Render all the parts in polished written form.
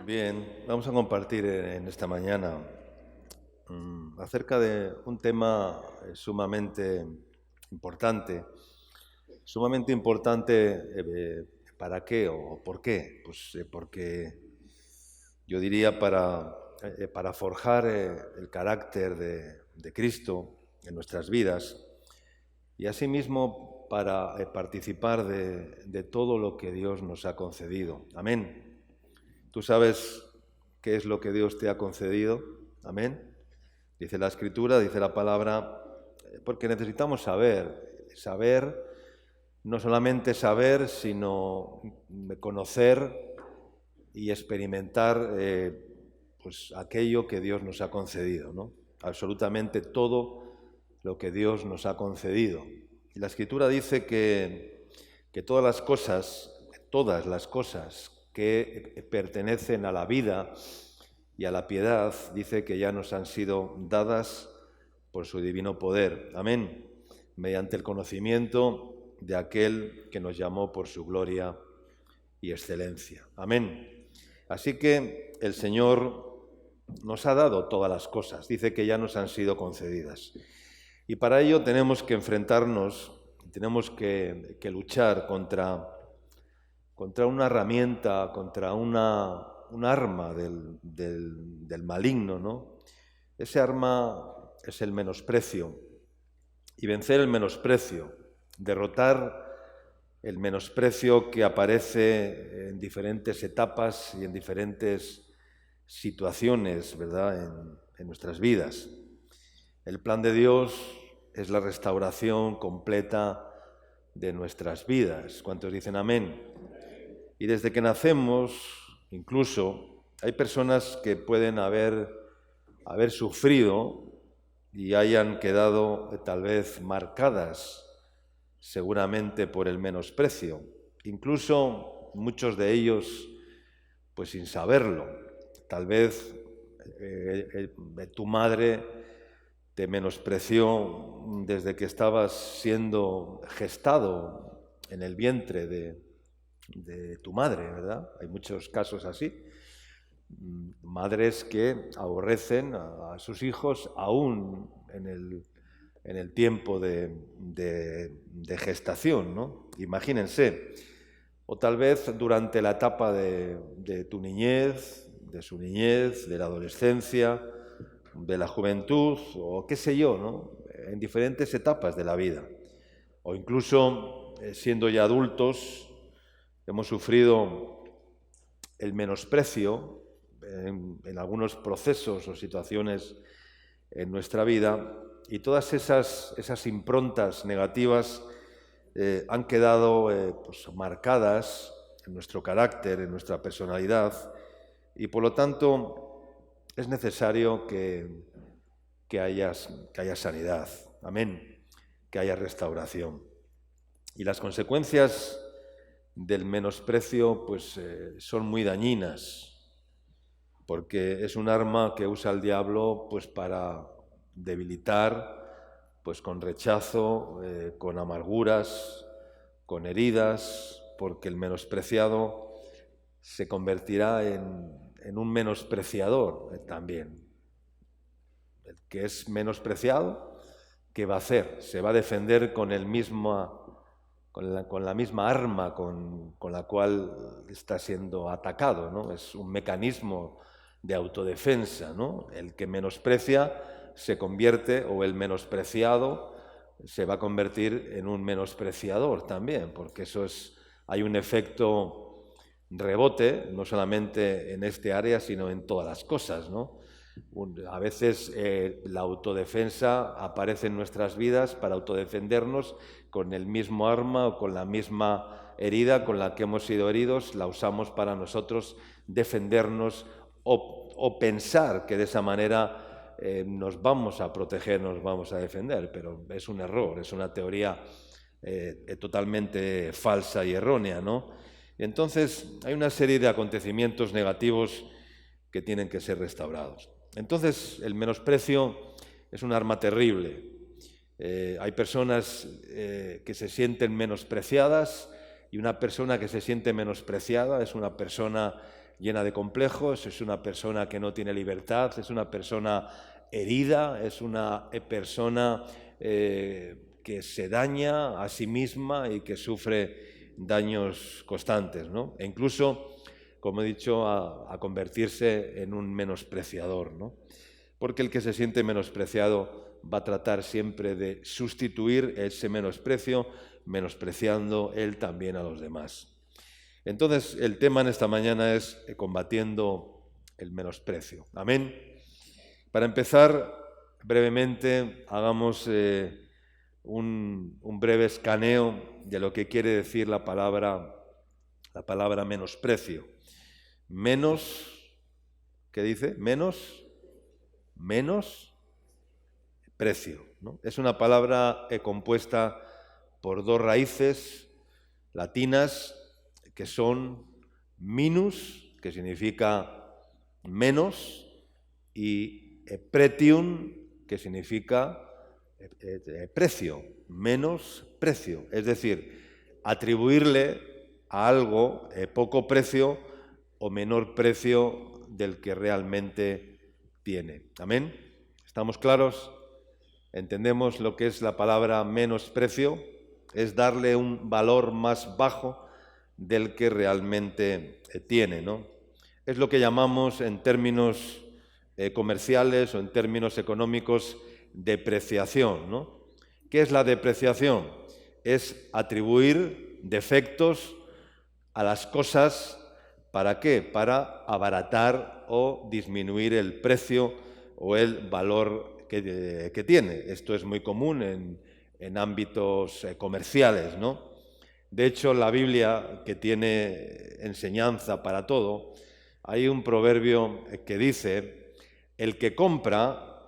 Bien, vamos a compartir en esta mañana acerca de un tema sumamente importante. ¿Para qué o por qué? Pues porque yo diría para forjar el carácter de Cristo en nuestras vidas y asimismo para participar de todo lo que Dios nos ha concedido. Amén. ¿Tú sabes qué es lo que Dios te ha concedido? Amén. Dice la Escritura, dice la palabra, porque necesitamos saber, no solamente saber, sino conocer y experimentar pues aquello que Dios nos ha concedido, ¿no? Absolutamente todo lo que Dios nos ha concedido. Y la Escritura dice que todas las cosas que pertenecen a la vida y a la piedad, dice que ya nos han sido dadas por su divino poder. Amén. Mediante el conocimiento de aquel que nos llamó por su gloria y excelencia. Amén. Así que el Señor nos ha dado todas las cosas. Dice que ya nos han sido concedidas. Y para ello tenemos que enfrentarnos, tenemos que luchar contra una herramienta, contra un arma del maligno, ¿no? Ese arma es el menosprecio. Y vencer el menosprecio, derrotar el menosprecio que aparece en diferentes etapas y en diferentes situaciones, ¿verdad?, en nuestras vidas. El plan de Dios es la restauración completa de nuestras vidas. ¿Cuántos dicen amén? Y desde que nacemos, incluso, hay personas que pueden haber sufrido y hayan quedado tal vez marcadas seguramente por el menosprecio. Incluso muchos de ellos, pues sin saberlo. Tal vez tu madre te menospreció desde que estabas siendo gestado en el vientre de tu madre, ¿verdad? Hay muchos casos así. Madres que aborrecen a sus hijos aún en el tiempo de gestación, ¿no? Imagínense. O tal vez durante la etapa de tu niñez, de su niñez, de la adolescencia, de la juventud, o qué sé yo, ¿no? En diferentes etapas de la vida. O incluso siendo ya adultos, hemos sufrido el menosprecio en algunos procesos o situaciones en nuestra vida, y todas esas improntas negativas han quedado pues marcadas en nuestro carácter, en nuestra personalidad, y por lo tanto es necesario que haya sanidad, amén, que haya restauración. Y las consecuencias del menosprecio pues son muy dañinas, porque es un arma que usa el diablo pues para debilitar, pues con rechazo, con amarguras, con heridas, porque el menospreciado se convertirá en un menospreciador también. El que es menospreciado, ¿qué va a hacer? Se va a defender con la misma arma con la cual está siendo atacado, ¿no? Es un mecanismo de autodefensa, ¿no? El que menosprecia se convierte, o el menospreciado se va a convertir en un menospreciador también, porque hay un efecto rebote, no solamente en este área, sino en todas las cosas, ¿no? A veces la autodefensa aparece en nuestras vidas para autodefendernos con el mismo arma o con la misma herida con la que hemos sido heridos, la usamos para nosotros defendernos o pensar que de esa manera nos vamos a proteger, nos vamos a defender, pero es un error, es una teoría totalmente falsa y errónea, ¿no? Entonces hay una serie de acontecimientos negativos que tienen que ser restaurados. Entonces, el menosprecio es un arma terrible. Hay personas que se sienten menospreciadas, y una persona que se siente menospreciada es una persona llena de complejos, es una persona que no tiene libertad, es una persona herida, es una persona que se daña a sí misma y que sufre daños constantes, ¿no? E incluso, como he dicho, a convertirse en un menospreciador, ¿no? Porque el que se siente menospreciado va a tratar siempre de sustituir ese menosprecio, menospreciando él también a los demás. Entonces, el tema en esta mañana es combatiendo el menosprecio. Amén. Para empezar, brevemente, hagamos un breve escaneo de lo que quiere decir la palabra menosprecio. Menos, ¿qué dice? Menos precio, ¿no? Es una palabra compuesta por dos raíces latinas que son minus, que significa menos, y pretium, que significa precio, menos precio. Es decir, atribuirle a algo poco precio o menor precio del que realmente tiene. ¿Amén? ¿Estamos claros? ¿Entendemos lo que es la palabra menosprecio? Es darle un valor más bajo del que realmente tiene, ¿no? Es lo que llamamos en términos comerciales o en términos económicos depreciación, ¿no? ¿Qué es la depreciación? Es atribuir defectos a las cosas. ¿Para qué? Para abaratar o disminuir el precio o el valor que tiene. Esto es muy común en ámbitos comerciales, ¿no? De hecho, la Biblia, que tiene enseñanza para todo, hay un proverbio que dice, el que compra,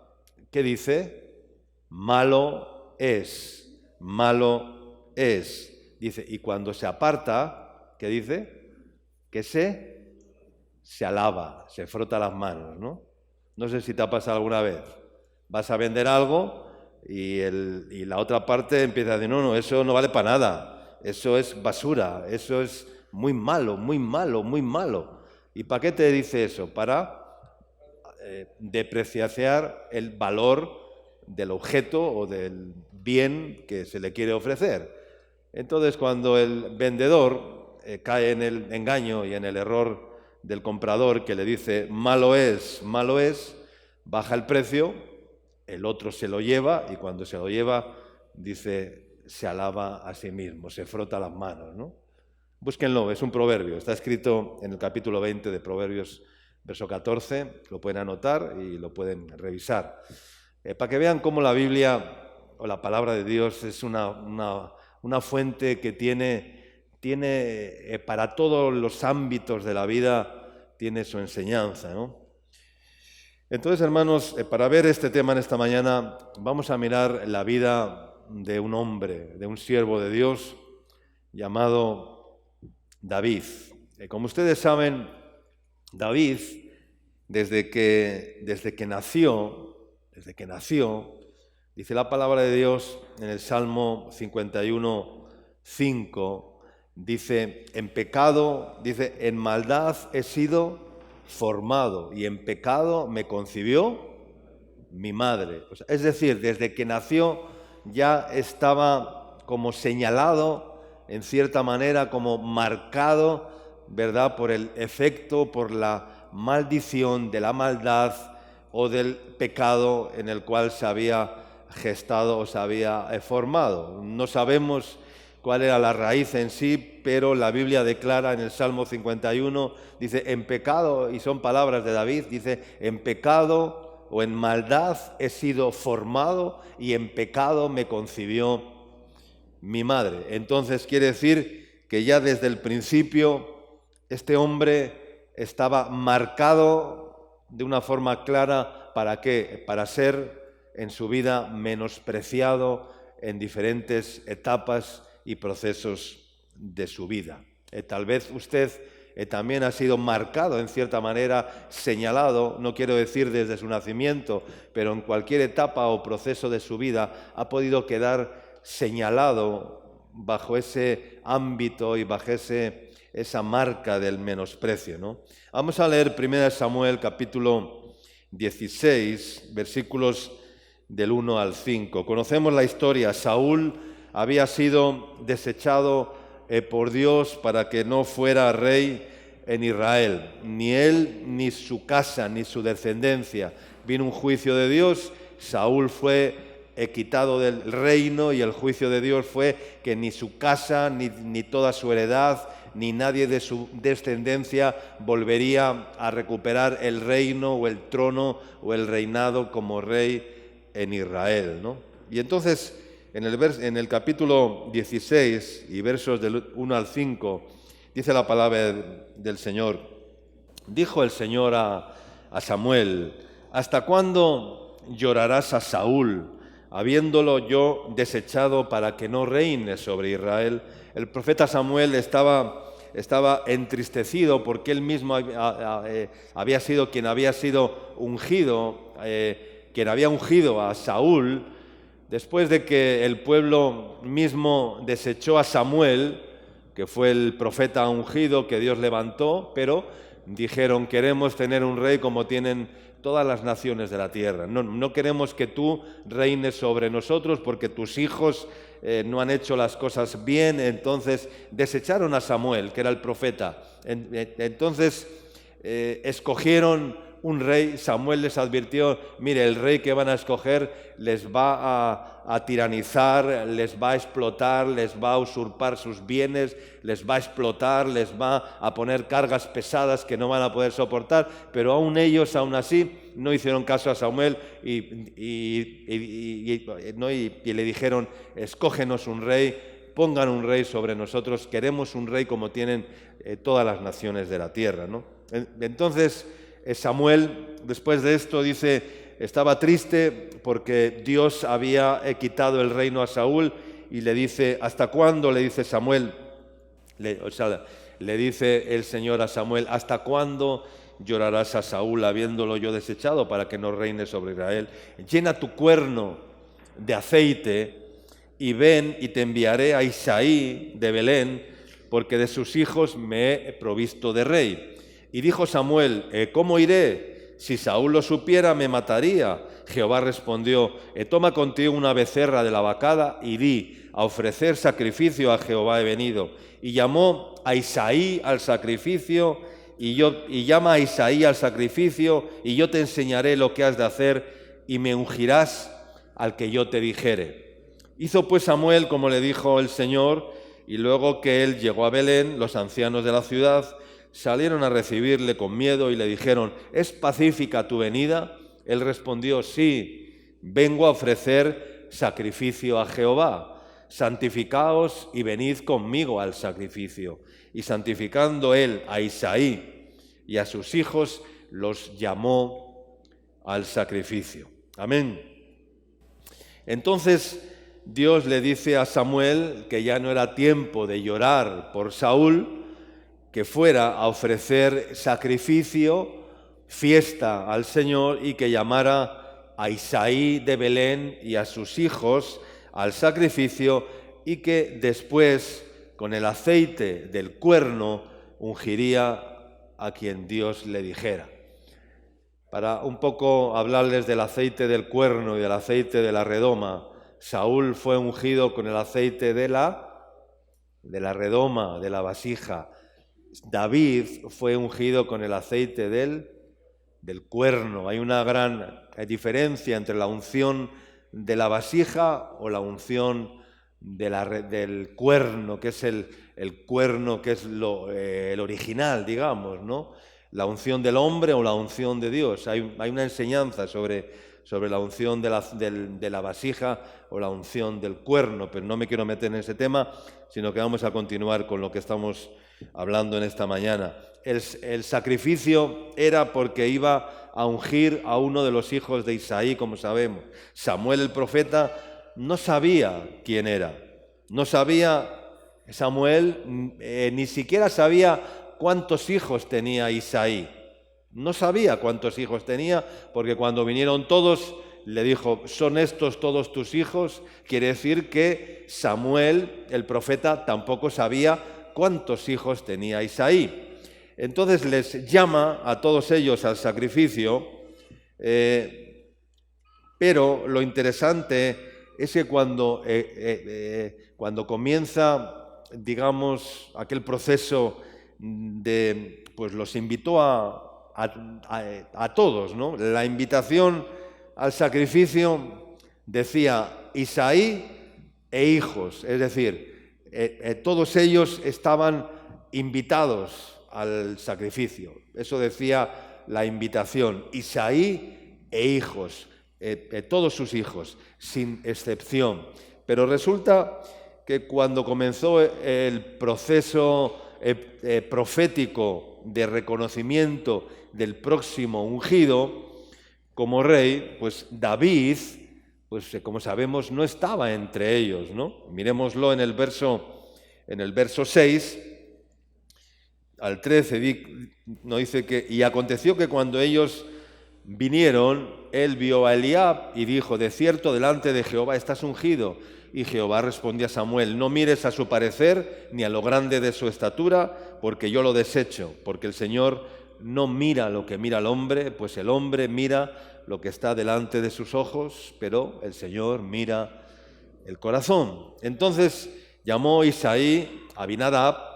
¿qué dice? Malo es, malo es. Dice, y cuando se aparta, ¿qué dice? Que se alaba, se frota las manos, ¿no? No sé si te ha pasado alguna vez. Vas a vender algo y la otra parte empieza a decir, no, eso no vale para nada. Eso es basura, eso es muy malo, muy malo, muy malo. ¿Y para qué te dice eso? Para depreciar el valor del objeto o del bien que se le quiere ofrecer. Entonces, cuando el vendedor cae en el engaño y en el error del comprador que le dice malo es, baja el precio, el otro se lo lleva y cuando se lo lleva dice se alaba a sí mismo, se frota las manos, ¿no? Búsquenlo, es un proverbio, está escrito en el capítulo 20 de Proverbios, verso 14, lo pueden anotar y lo pueden revisar. Para que vean cómo la Biblia o la palabra de Dios es una fuente que tiene para todos los ámbitos de la vida, tiene su enseñanza, ¿no? Entonces, hermanos, para ver este tema en esta mañana, vamos a mirar la vida de un hombre, de un siervo de Dios llamado David. Como ustedes saben, David, desde que nació, dice la palabra de Dios en el Salmo 51:5, dice, en pecado, dice, en maldad he sido formado y en pecado me concibió mi madre. O sea, es decir, desde que nació ya estaba como señalado, en cierta manera, como marcado, ¿verdad?, por el efecto, por la maldición de la maldad o del pecado en el cual se había gestado o se había formado. No sabemos cuál era la raíz en sí, pero la Biblia declara en el Salmo 51, dice, en pecado, y son palabras de David, dice, en pecado o en maldad he sido formado y en pecado me concibió mi madre. Entonces quiere decir que ya desde el principio este hombre estaba marcado de una forma clara, ¿para qué? Para ser en su vida menospreciado en diferentes etapas y procesos de su vida. Tal vez usted también ha sido marcado en cierta manera, señalado, no quiero decir desde su nacimiento, pero en cualquier etapa o proceso de su vida ha podido quedar señalado bajo ese ámbito y bajo ese esa marca del menosprecio, ¿no? Vamos a leer 1 Samuel capítulo 16, versículos del 1 al 5. Conocemos la historia. Saúl había sido desechado por Dios para que no fuera rey en Israel. Ni él, ni su casa, ni su descendencia. Vino un juicio de Dios, Saúl fue quitado del reino y el juicio de Dios fue que ni su casa, ni toda su heredad, ni nadie de su descendencia volvería a recuperar el reino o el trono o el reinado como rey en Israel, ¿no? Y entonces, en el capítulo 16 y versos del 1 al 5, dice la palabra del Señor: dijo el Señor a Samuel: ¿hasta cuándo llorarás a Saúl, habiéndolo yo desechado para que no reine sobre Israel? El profeta Samuel estaba entristecido porque él mismo había sido quien había sido ungido, quien había ungido a Saúl, después de que el pueblo mismo desechó a Samuel, que fue el profeta ungido que Dios levantó, pero dijeron: queremos tener un rey como tienen todas las naciones de la tierra. No queremos que tú reines sobre nosotros porque tus hijos no han hecho las cosas bien. Entonces desecharon a Samuel, que era el profeta. Entonces escogieron un rey. Samuel les advirtió: mire, el rey que van a escoger les va a tiranizar, les va a explotar, les va a usurpar sus bienes, les va a explotar, les va a poner cargas pesadas que no van a poder soportar. Pero aún así, no hicieron caso a Samuel y le dijeron: escógenos un rey, pongan un rey sobre nosotros, queremos un rey como tienen todas las naciones de la tierra, ¿no? Entonces Samuel, después de esto, dice, estaba triste porque Dios había quitado el reino a Saúl, y le dice: ¿hasta cuándo? Le dice Samuel, le dice el Señor a Samuel: ¿hasta cuándo llorarás a Saúl habiéndolo yo desechado para que no reine sobre Israel? Llena tu cuerno de aceite y ven, y te enviaré a Isaí de Belén, porque de sus hijos me he provisto de rey. Y dijo Samuel: ¿cómo iré? Si Saúl lo supiera, me mataría. Jehová respondió: toma contigo una becerra de la vacada y di: a ofrecer sacrificio a Jehová he venido. Y llamó a Isaí al sacrificio, y llama a Isaí al sacrificio, y yo te enseñaré lo que has de hacer, y me ungirás al que yo te dijere. Hizo pues Samuel como le dijo el Señor, y luego que él llegó a Belén, los ancianos de la ciudad salieron a recibirle con miedo y le dijeron: ¿es pacífica tu venida? Él respondió: sí, vengo a ofrecer sacrificio a Jehová. Santificaos y venid conmigo al sacrificio. Y santificando él a Isaí y a sus hijos, los llamó al sacrificio. Amén. Entonces Dios le dice a Samuel que ya no era tiempo de llorar por Saúl, que fuera a ofrecer sacrificio, fiesta al Señor, y que llamara a Isaí de Belén y a sus hijos al sacrificio, y que después, con el aceite del cuerno, ungiría a quien Dios le dijera. Para un poco hablarles del aceite del cuerno y del aceite de la redoma, Saúl fue ungido con el aceite de la redoma, de la vasija. David fue ungido con el aceite del cuerno. Hay una gran diferencia entre la unción de la vasija o la unción del cuerno, que es el cuerno, que es el original, digamos, ¿no? La unción del hombre o la unción de Dios. Hay una enseñanza sobre la unción de la vasija o la unción del cuerno, pero no me quiero meter en ese tema, sino que vamos a continuar con lo que estamos hablando en esta mañana. El sacrificio era porque iba a ungir a uno de los hijos de Isaí, como sabemos. Samuel el profeta no sabía quién era. No sabía Samuel, ni siquiera sabía cuántos hijos tenía Isaí. No sabía cuántos hijos tenía, porque cuando vinieron todos le dijo: ¿son estos todos tus hijos? Quiere decir que Samuel, el profeta, tampoco sabía cuántos hijos tenía Isaí. Entonces les llama a todos ellos al sacrificio, pero lo interesante es que cuando comienza, digamos, aquel proceso pues los invitó a todos, ¿no? La invitación al sacrificio decía Isaí e hijos, es decir, todos ellos estaban invitados al sacrificio. Eso decía la invitación, Isaí e hijos, todos sus hijos, sin excepción. Pero resulta que cuando comenzó el proceso profético de reconocimiento del próximo ungido como rey, pues David, pues como sabemos, no estaba entre ellos, ¿no? Miremoslo en el verso 6 al 13, nos dice que, y aconteció que cuando ellos vinieron, él vio a Eliab y dijo, de cierto, delante de Jehová estás ungido. Y Jehová respondió a Samuel, no mires a su parecer ni a lo grande de su estatura, porque yo lo desecho, porque el Señor no mira lo que mira el hombre, pues el hombre mira lo que está delante de sus ojos, pero el Señor mira el corazón. Entonces llamó Isaí a Abinadab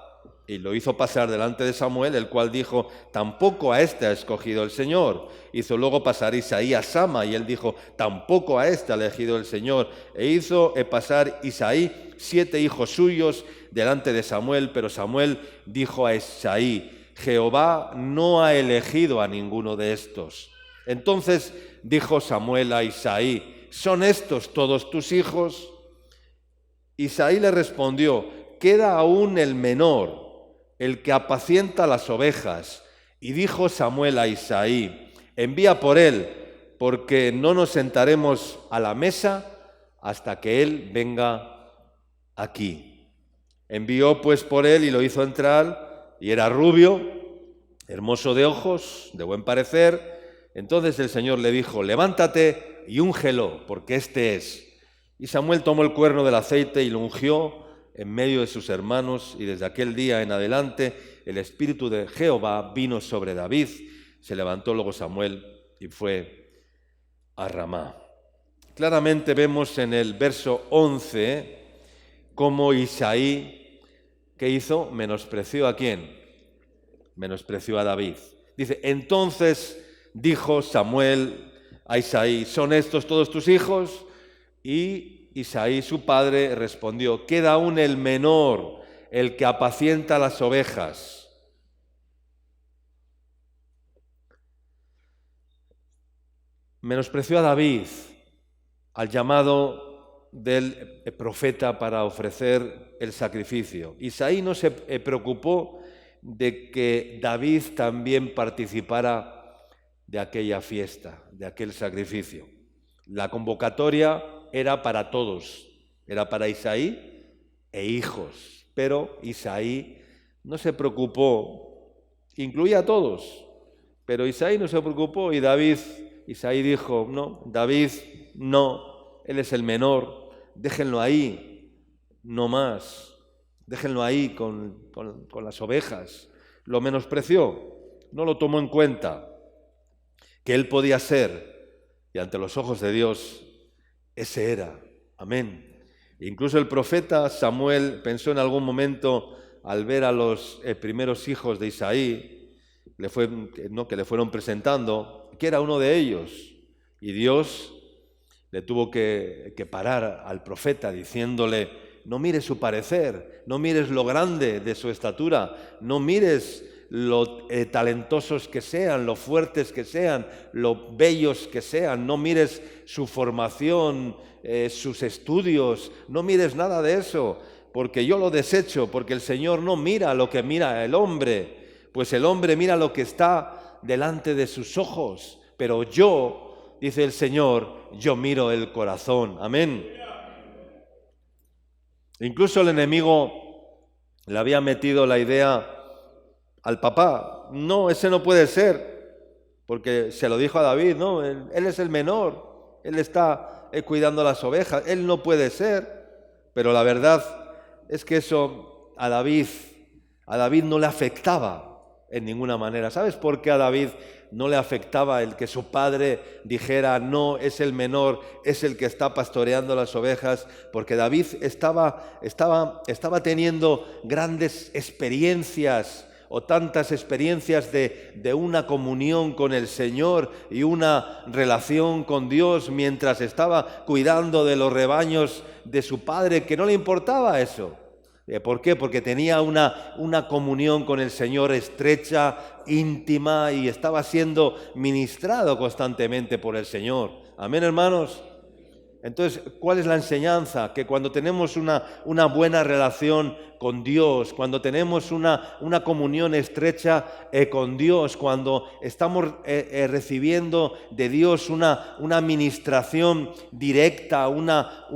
y lo hizo pasar delante de Samuel, el cual dijo, tampoco a este ha escogido el Señor. Hizo luego pasar Isaí a Sama, y él dijo, tampoco a este ha elegido el Señor. E hizo pasar Isaí 7 hijos suyos delante de Samuel, pero Samuel dijo a Isaí, Jehová no ha elegido a ninguno de estos. Entonces dijo Samuel a Isaí, ¿son estos todos tus hijos? Isaí le respondió, queda aún el menor, el que apacienta las ovejas. Y dijo Samuel a Isaí, envía por él, porque no nos sentaremos a la mesa hasta que él venga aquí. Envió pues por él y lo hizo entrar, y era rubio, hermoso de ojos, de buen parecer. Entonces el Señor le dijo, levántate y úngelo, porque este es. Y Samuel tomó el cuerno del aceite y lo ungió en medio de sus hermanos, y desde aquel día en adelante el Espíritu de Jehová vino sobre David. Se levantó luego Samuel y fue a Ramá. Claramente vemos en el verso 11 cómo Isaí, ¿qué hizo? Menospreció ¿a quién? Menospreció a David. Dice, entonces dijo Samuel a Isaí, ¿son estos todos tus hijos? Y Isaí, su padre, respondió, queda aún el menor, el que apacienta las ovejas. Menospreció a David, al llamado del profeta para ofrecer el sacrificio. Isaí no se preocupó de que David también participara de aquella fiesta, de aquel sacrificio. La convocatoria era para todos, era para Isaí e hijos, pero Isaí no se preocupó, incluía a todos, pero Isaí no se preocupó y Isaí dijo, no, David no, él es el menor, déjenlo ahí, no más, déjenlo ahí con las ovejas. Lo menospreció, no lo tomó en cuenta, que él podía ser, y ante los ojos de Dios, ese era. Amén. Incluso el profeta Samuel pensó en algún momento, al ver a los primeros hijos de Isaí, que le fueron presentando, que era uno de ellos. Y Dios le tuvo que parar al profeta diciéndole, no mires su parecer, no mires lo grande de su estatura, no mires lo talentosos que sean, lo fuertes que sean, lo bellos que sean, no mires su formación, sus estudios, no mires nada de eso, porque yo lo desecho, porque el Señor no mira lo que mira el hombre, pues el hombre mira lo que está delante de sus ojos, pero yo, dice el Señor, yo miro el corazón. Amén. Incluso el enemigo le había metido la idea al papá, no, ese no puede ser, porque se lo dijo a David, no, él es el menor, él está cuidando las ovejas, él no puede ser, pero la verdad es que eso a David A David no le afectaba en ninguna manera. ¿Sabes por qué a David no le afectaba el que su padre dijera, no, es el menor, es el que está pastoreando las ovejas? Porque David estaba teniendo grandes experiencias, o tantas experiencias de una comunión con el Señor y una relación con Dios mientras estaba cuidando de los rebaños de su padre, que no le importaba eso. ¿Por qué? Porque tenía una comunión con el Señor estrecha, íntima, y estaba siendo ministrado constantemente por el Señor. Amén, hermanos. Entonces, ¿cuál es la enseñanza? Que cuando tenemos una buena relación con Dios, cuando tenemos una comunión estrecha con Dios, cuando estamos recibiendo de Dios una administración directa, una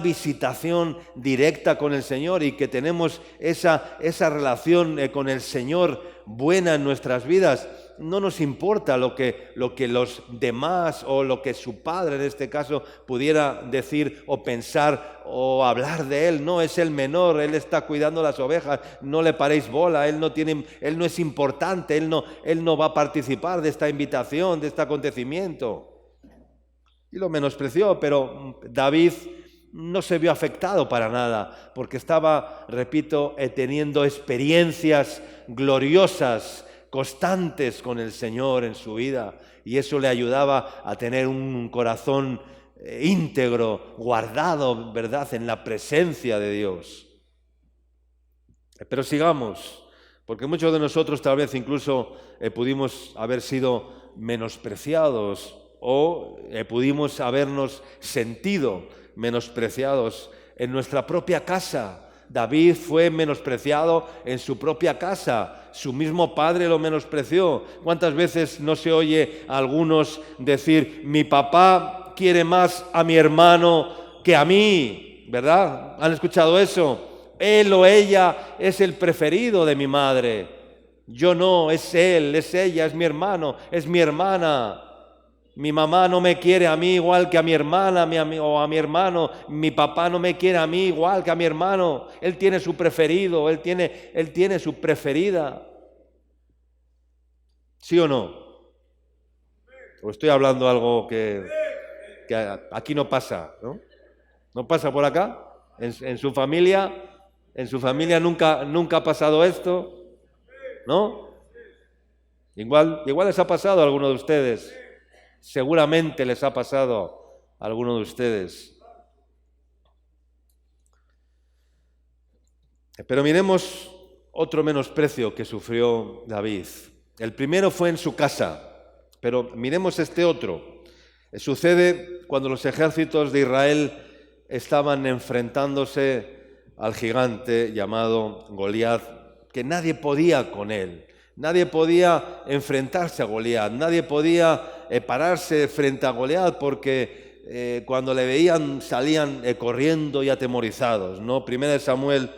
visitación directa con el Señor, y que tenemos esa relación con el Señor buena en nuestras vidas, no nos importa lo que los demás o lo que su padre en este caso pudiera decir o pensar o hablar de él. No, es el menor, él está cuidando las ovejas, no le paréis bola, él no es importante, él no va a participar de esta invitación, de este acontecimiento. Y lo menospreció, pero David no se vio afectado para nada, porque estaba, repito, teniendo experiencias gloriosas, constantes con el Señor en su vida, y eso le ayudaba a tener un corazón íntegro, guardado, ¿verdad?, en la presencia de Dios. Pero sigamos, porque muchos de nosotros tal vez incluso pudimos haber sido menospreciados o pudimos habernos sentido menospreciados en nuestra propia casa. David fue menospreciado en su propia casa, su mismo padre lo menospreció. ¿Cuántas veces no se oye a algunos decir, mi papá quiere más a mi hermano que a mí? ¿Verdad? ¿Han escuchado eso? Él o ella es el preferido de mi madre. Yo no, es él, es ella, es mi hermano, es mi hermana. Mi mamá no me quiere a mí igual que a mi hermana o a mi hermano. Mi papá no me quiere a mí igual que a mi hermano. Él tiene su preferido, él tiene su preferida. ¿Sí o no? ¿O estoy hablando algo que aquí no pasa, ¿no? ¿No pasa por acá? ¿En su familia nunca ha pasado esto? ¿No? Igual les ha pasado a alguno de ustedes. Seguramente les ha pasado a alguno de ustedes. Pero miremos otro menosprecio que sufrió David. El primero fue en su casa, pero miremos este otro. Sucede cuando los ejércitos de Israel estaban enfrentándose al gigante llamado Goliat, que nadie podía con él. Nadie podía enfrentarse a Goliat, nadie podía pararse frente a Goliat porque cuando le veían salían corriendo y atemorizados, ¿no? 1 Samuel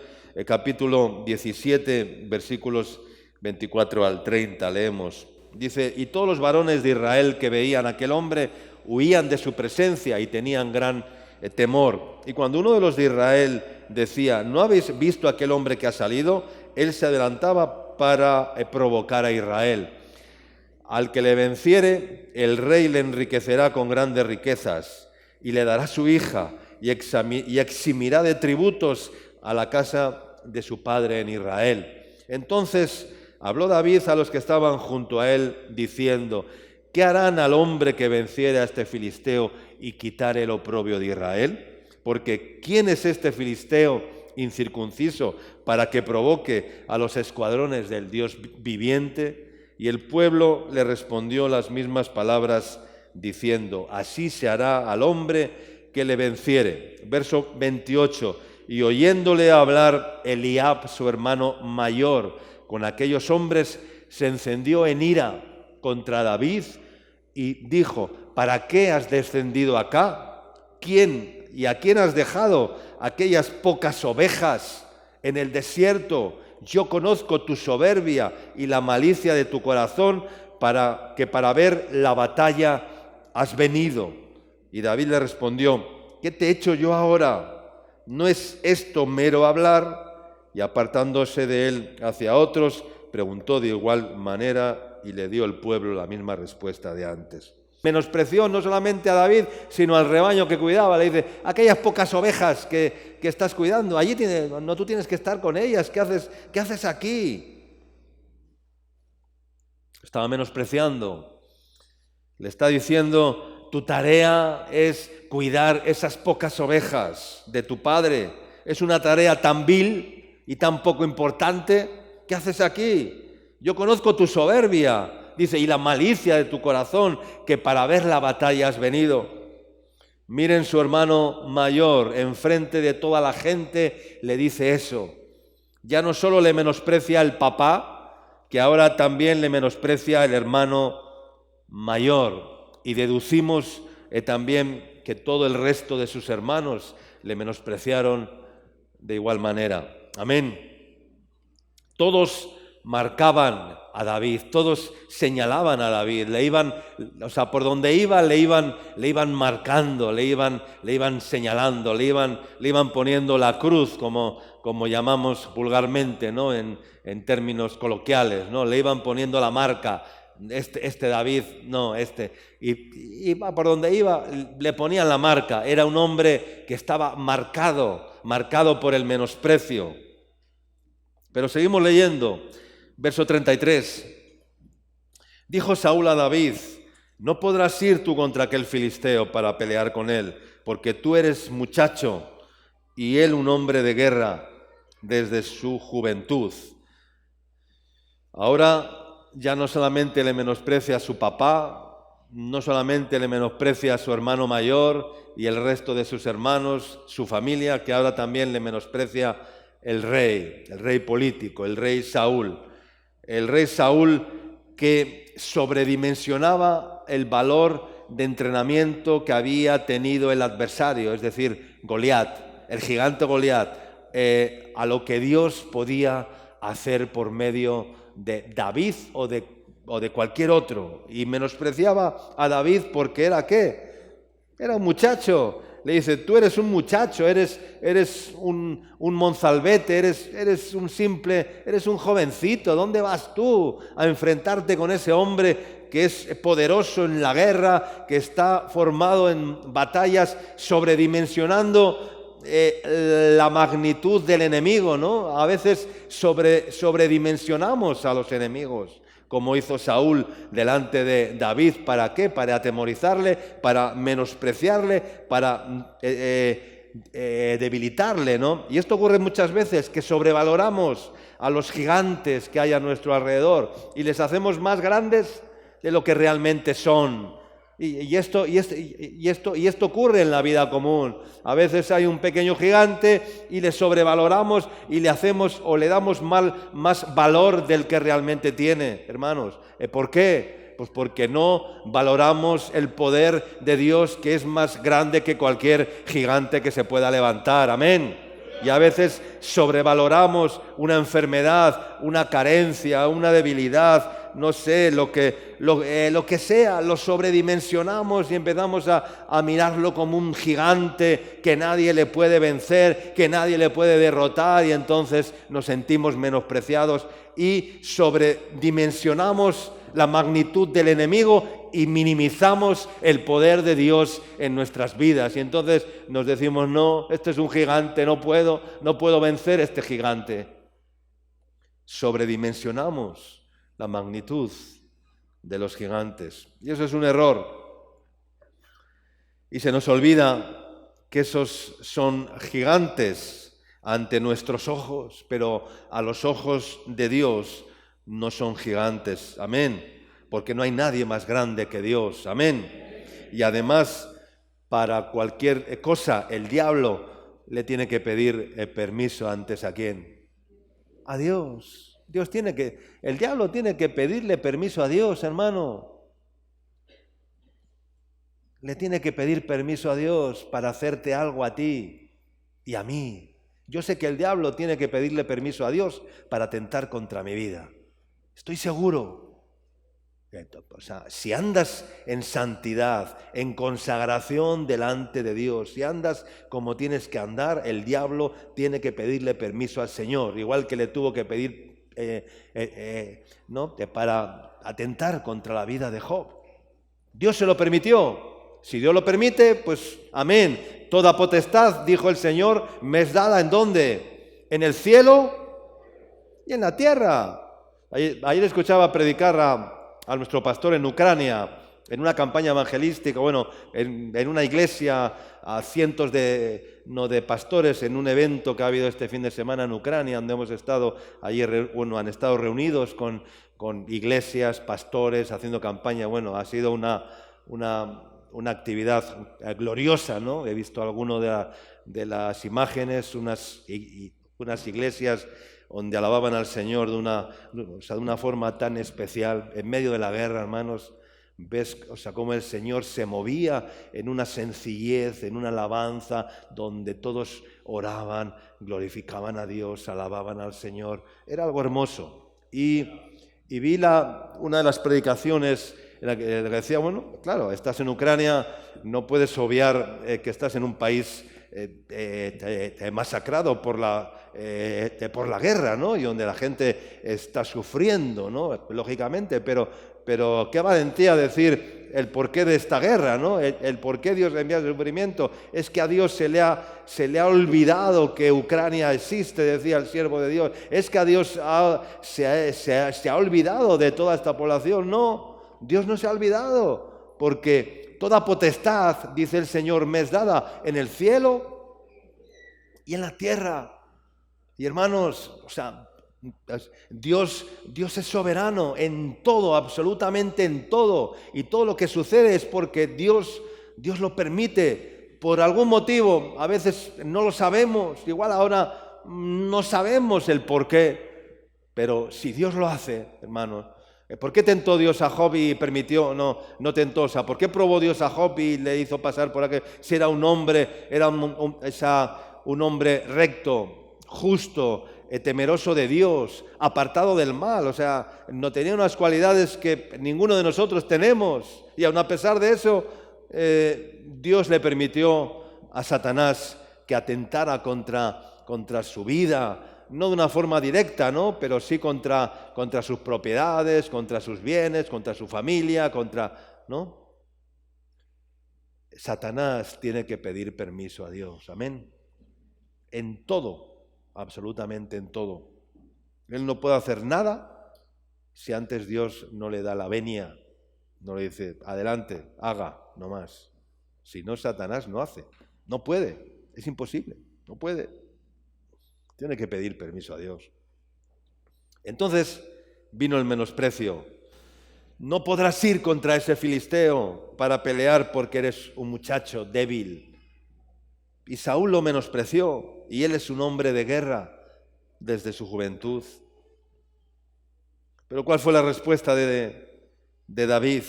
capítulo 17, versículos 24 al 30, leemos. Dice, y todos los varones de Israel que veían a aquel hombre huían de su presencia y tenían gran temor. Y cuando uno de los de Israel decía, ¿no habéis visto a aquel hombre que ha salido? Él se adelantaba para provocar a Israel. Al que le venciere, el rey le enriquecerá con grandes riquezas y le dará su hija y eximirá de tributos a la casa de su padre en Israel. Entonces habló David a los que estaban junto a él, diciendo, ¿qué harán al hombre que venciere a este filisteo y quitare el oprobio de Israel? Porque ¿quién es este filisteo incircunciso para que provoque a los escuadrones del Dios viviente? Y el pueblo le respondió las mismas palabras, diciendo, así se hará al hombre que le venciere. Verso 28, y oyéndole hablar Eliab, su hermano mayor, con aquellos hombres, se encendió en ira contra David y dijo, ¿para qué has descendido acá? ¿Quién y a quién has dejado aquellas pocas ovejas en el desierto? Yo conozco tu soberbia y la malicia de tu corazón, para ver la batalla has venido. Y David le respondió, ¿qué te he hecho yo ahora? ¿No es esto mero hablar? y apartándose de él hacia otros, preguntó de igual manera y le dio el pueblo la misma respuesta de antes. Menospreció no solamente a David, sino al rebaño que cuidaba. Le dice, aquellas pocas ovejas que estás cuidando, allí no, tú tienes que estar con ellas. ¿Qué haces aquí? Estaba menospreciando. Le está diciendo, tu tarea es cuidar esas pocas ovejas de tu padre. Es una tarea tan vil y tan poco importante. ¿Qué haces aquí? Yo conozco tu soberbia. Dice, y la malicia de tu corazón, que para ver la batalla has venido. Miren, su hermano mayor, enfrente de toda la gente, le dice eso. Ya no solo le menosprecia el papá, que ahora también le menosprecia el hermano mayor. Y deducimos también que todo el resto de sus hermanos le menospreciaron de igual manera. Amén. Todos marcaban a David, todos señalaban a David, por donde iba le iban marcando, le iban señalando, le iban poniendo la cruz, como llamamos vulgarmente, ¿no? En términos coloquiales, ¿no? Le iban poniendo la marca, este David, no, y por donde iba le ponían la marca. Era un hombre que estaba marcado por el menosprecio. Pero seguimos leyendo. Verso 33. Dijo Saúl a David, no podrás ir tú contra aquel filisteo para pelear con él, porque tú eres muchacho y él un hombre de guerra desde su juventud. Ahora ya no solamente le menosprecia a su papá, no solamente le menosprecia a su hermano mayor y el resto de sus hermanos, su familia, que ahora también le menosprecia el rey político, el rey Saúl. El rey Saúl, que sobredimensionaba el valor de entrenamiento que había tenido el adversario, es decir, Goliat, el gigante Goliat, a lo que Dios podía hacer por medio de David o de cualquier otro. Y menospreciaba a David porque ¿era qué? Era un muchacho. Le dice, tú eres un muchacho, eres un monzalbete, eres un jovencito. ¿Dónde vas tú a enfrentarte con ese hombre que es poderoso en la guerra, que está formado en batallas, sobredimensionando la magnitud del enemigo, ¿no? A veces sobredimensionamos a los enemigos, como hizo Saúl delante de David. ¿Para qué? Para atemorizarle, para menospreciarle, para debilitarle, ¿no? Y esto ocurre muchas veces, que sobrevaloramos a los gigantes que hay a nuestro alrededor y les hacemos más grandes de lo que realmente son. Y esto ocurre en la vida común. A veces hay un pequeño gigante y le sobrevaloramos y le hacemos o le damos más valor del que realmente tiene, hermanos. ¿Por qué? Pues porque no valoramos el poder de Dios, que es más grande que cualquier gigante que se pueda levantar. Amén. Y a veces sobrevaloramos una enfermedad, una carencia, una debilidad, no sé, lo que sea, lo sobredimensionamos y empezamos a mirarlo como un gigante que nadie le puede vencer, que nadie le puede derrotar, y entonces nos sentimos menospreciados y sobredimensionamos la magnitud del enemigo y minimizamos el poder de Dios en nuestras vidas. Y entonces nos decimos, no, este es un gigante, no puedo vencer este gigante. Sobredimensionamos la magnitud de los gigantes. Y eso es un error. Y se nos olvida que esos son gigantes ante nuestros ojos, pero a los ojos de Dios no son gigantes. Amén. Porque no hay nadie más grande que Dios. Amén. Y además, para cualquier cosa, el diablo le tiene que pedir permiso antes ¿a quién? A Dios. El diablo tiene que pedirle permiso a Dios, hermano. Le tiene que pedir permiso a Dios para hacerte algo a ti y a mí. Yo sé que el diablo tiene que pedirle permiso a Dios para atentar contra mi vida. Estoy seguro. O sea, si andas en santidad, en consagración delante de Dios, si andas como tienes que andar, el diablo tiene que pedirle permiso al Señor, igual que le tuvo que pedir ¿no? para atentar contra la vida de Job. Dios se lo permitió. Si Dios lo permite, pues amén. Toda potestad, dijo el Señor, me es dada ¿en dónde? En el cielo y en la tierra. Ayer escuchaba predicar a nuestro pastor en Ucrania, en una campaña evangelística, en una iglesia, a cientos de pastores, en un evento que ha habido este fin de semana en Ucrania, donde hemos estado, han estado reunidos con iglesias, pastores, haciendo campaña. Ha sido una actividad gloriosa, ¿no? He visto algunas de las imágenes, unas iglesias donde alababan al Señor de una forma tan especial, en medio de la guerra, hermanos. Ves, cómo el Señor se movía en una sencillez, en una alabanza, donde todos oraban, glorificaban a Dios, alababan al Señor. Era algo hermoso. Y vi una de las predicaciones en la que decía, claro, estás en Ucrania, no puedes obviar que estás en un país masacrado por la guerra, ¿no? Y donde la gente está sufriendo, ¿no? Lógicamente, pero qué valentía decir el porqué de esta guerra, ¿no? El por qué Dios envía el sufrimiento. Es que a Dios se le ha olvidado que Ucrania existe, decía el siervo de Dios. Es que a Dios se ha olvidado de toda esta población. No, Dios no se ha olvidado, porque toda potestad, dice el Señor, me es dada en el cielo y en la tierra. Y hermanos, Dios es soberano en todo, absolutamente en todo. Y todo lo que sucede es porque Dios lo permite por algún motivo. A veces no lo sabemos, igual ahora no sabemos el por qué. Pero si Dios lo hace, hermanos, ¿por qué tentó Dios a Job y permitió? No tentó. ¿Por qué probó Dios a Job y le hizo pasar por aquel? Si era un hombre, un hombre recto, justo, temeroso de Dios, apartado del mal. No tenía unas cualidades que ninguno de nosotros tenemos. Y aun a pesar de eso, Dios le permitió a Satanás que atentara contra su vida. No de una forma directa, ¿no? Pero sí contra sus propiedades, contra sus bienes, contra su familia, ¿no? Satanás tiene que pedir permiso a Dios, amén. En todo, absolutamente en todo. Él no puede hacer nada si antes Dios no le da la venia, no le dice, adelante, haga, no más. Si no, Satanás no hace, no puede, es imposible, no puede. Tiene que pedir permiso a Dios. Entonces vino el menosprecio. No podrás ir contra ese filisteo para pelear porque eres un muchacho débil. Y Saúl lo menospreció, y él es un hombre de guerra desde su juventud. Pero ¿cuál fue la respuesta de David?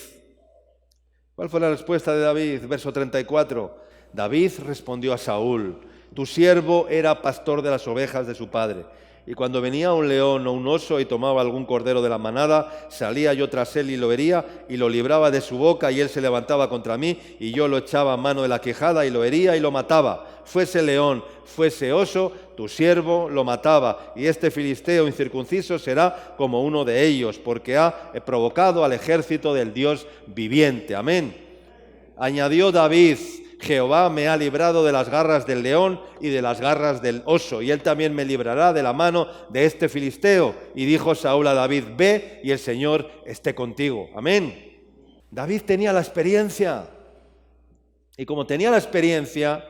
¿Cuál fue la respuesta de David? Verso 34. David respondió a Saúl: tu siervo era pastor de las ovejas de su padre, y cuando venía un león o un oso y tomaba algún cordero de la manada, salía yo tras él y lo hería, y lo libraba de su boca, y él se levantaba contra mí, y yo lo echaba a mano de la quijada, y lo hería y lo mataba. Fuese león, fuese oso, tu siervo lo mataba, y este filisteo incircunciso será como uno de ellos, porque ha provocado al ejército del Dios viviente. Amén. Añadió David: Jehová me ha librado de las garras del león y de las garras del oso, y él también me librará de la mano de este filisteo. Y dijo Saúl a David: ve, y el Señor esté contigo. Amén. David tenía la experiencia, y como tenía la experiencia,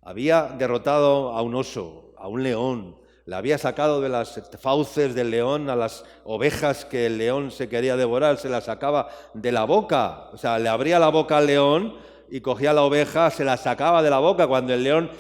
había derrotado a un oso, a un león, le había sacado de las fauces del león a las ovejas que el león se quería devorar, se las sacaba de la boca, le abría la boca al león y cogía la oveja, se la sacaba de la boca cuando el león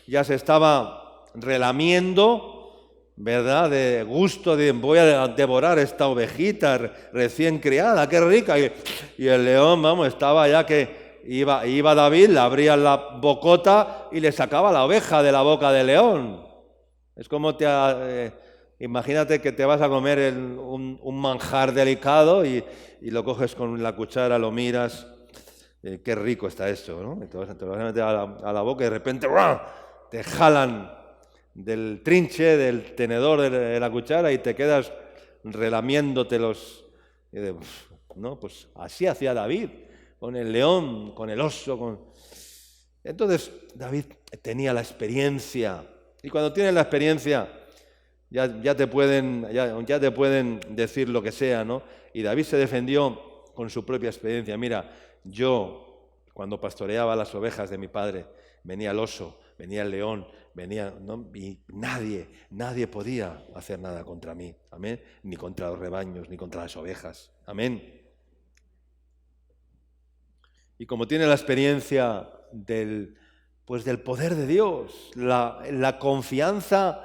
ya se estaba relamiendo, ¿verdad? De gusto de voy a devorar esta ovejita recién criada, qué rica. Y el león, estaba ya que iba David, le abría la bocota y le sacaba la oveja de la boca del león. Es como te Imagínate que te vas a comer un manjar delicado y lo coges con la cuchara, lo miras, qué rico está esto, ¿no? Te lo vas a meter a la boca y de repente ¡buah!, te jalan del trinche, del tenedor de la cuchara y te quedas relamiéndote los... ¿no? Pues así hacía David, con el león, con el oso. Entonces David tenía la experiencia, y cuando tienes la experiencia ya te pueden decir lo que sea, ¿no? Y David se defendió con su propia experiencia. Mira, yo cuando pastoreaba las ovejas de mi padre, venía el oso, venía el león, ¿no? Y nadie podía hacer nada contra mí, amén, ni contra los rebaños, ni contra las ovejas, amén. Y como tiene la experiencia del poder de Dios, la confianza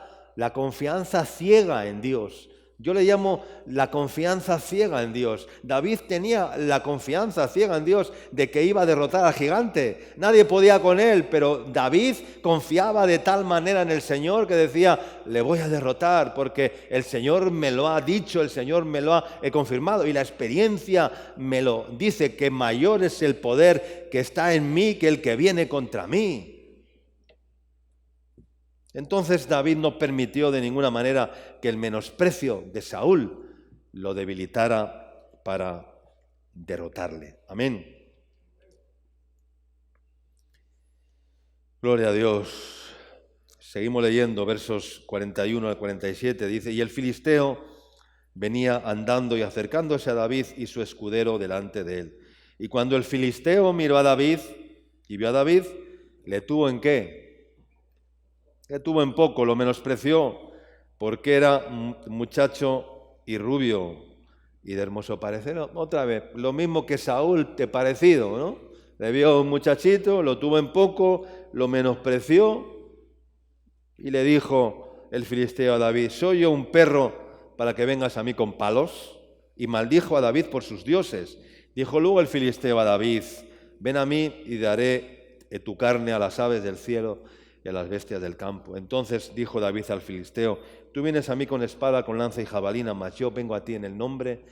ciega en Dios. Yo le llamo la confianza ciega en Dios. David tenía la confianza ciega en Dios de que iba a derrotar al gigante. Nadie podía con él, pero David confiaba de tal manera en el Señor que decía, le voy a derrotar porque el Señor me lo ha dicho, el Señor me lo ha confirmado y la experiencia me lo dice, que mayor es el poder que está en mí que el que viene contra mí. Entonces David no permitió de ninguna manera que el menosprecio de Saúl lo debilitara para derrotarle. Amén. Gloria a Dios. Seguimos leyendo versos 41 al 47. Dice, y el filisteo venía andando y acercándose a David y su escudero delante de él. Y cuando el filisteo miró a David y vio a David, ¿le tuvo en qué? Le tuvo en poco, lo menospreció, porque era muchacho y rubio y de hermoso parecer. Otra vez, lo mismo que Saúl, te parecido, ¿no? Le vio un muchachito, lo tuvo en poco, lo menospreció y le dijo el filisteo a David, ¿soy yo un perro para que vengas a mí con palos? Y maldijo a David por sus dioses. Dijo luego el filisteo a David, ven a mí y daré tu carne a las aves del cielo y a las bestias del campo. Entonces dijo David al filisteo, tú vienes a mí con espada, con lanza y jabalina, mas yo vengo a ti en el nombre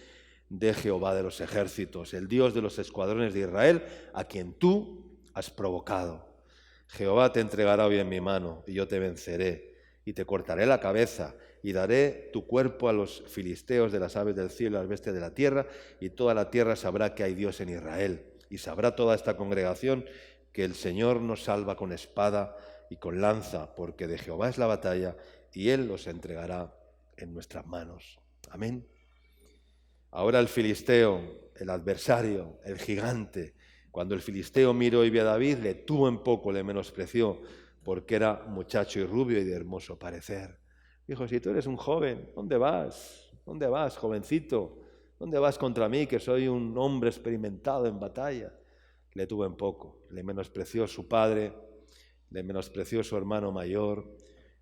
de Jehová de los ejércitos, el Dios de los escuadrones de Israel, a quien tú has provocado. Jehová te entregará hoy en mi mano, y yo te venceré, y te cortaré la cabeza, y daré tu cuerpo a los filisteos de las aves del cielo y a las bestias de la tierra, y toda la tierra sabrá que hay Dios en Israel. Y sabrá toda esta congregación que el Señor nos salva con espada y con lanza, porque de Jehová es la batalla, y Él los entregará en nuestras manos. Amén. Ahora el filisteo, el adversario, el gigante, cuando el filisteo miró y vio a David, le tuvo en poco, le menospreció, porque era muchacho y rubio y de hermoso parecer. Dijo, si tú eres un joven, ¿dónde vas? ¿Dónde vas, jovencito? ¿Dónde vas contra mí, que soy un hombre experimentado en batalla? Le tuvo en poco, le menospreció su padre, le menospreció su hermano mayor,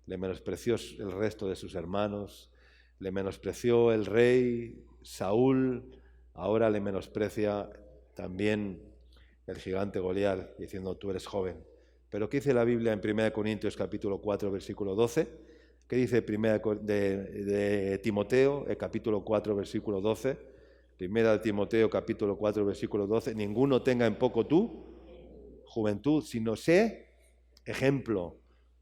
le menospreció el resto de sus hermanos, le menospreció el rey Saúl, ahora le menosprecia también el gigante Goliat, diciendo tú eres joven. Pero ¿qué dice la Biblia en 1 Corintios capítulo 4, versículo 12? ¿Qué dice de Timoteo, capítulo 4, versículo 12? 1 Timoteo capítulo 4, versículo 12, ninguno tenga en poco tu juventud, sino sé ejemplo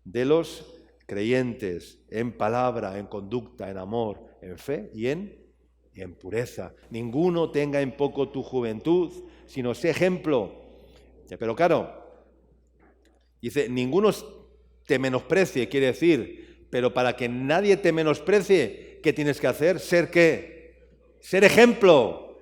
de los creyentes en palabra, en conducta, en amor, en fe y en pureza. Ninguno tenga en poco tu juventud, sino sé ejemplo. Pero claro, dice, ninguno te menosprecie, quiere decir, pero para que nadie te menosprecie, ¿qué tienes que hacer? ¿Ser qué? Ser ejemplo.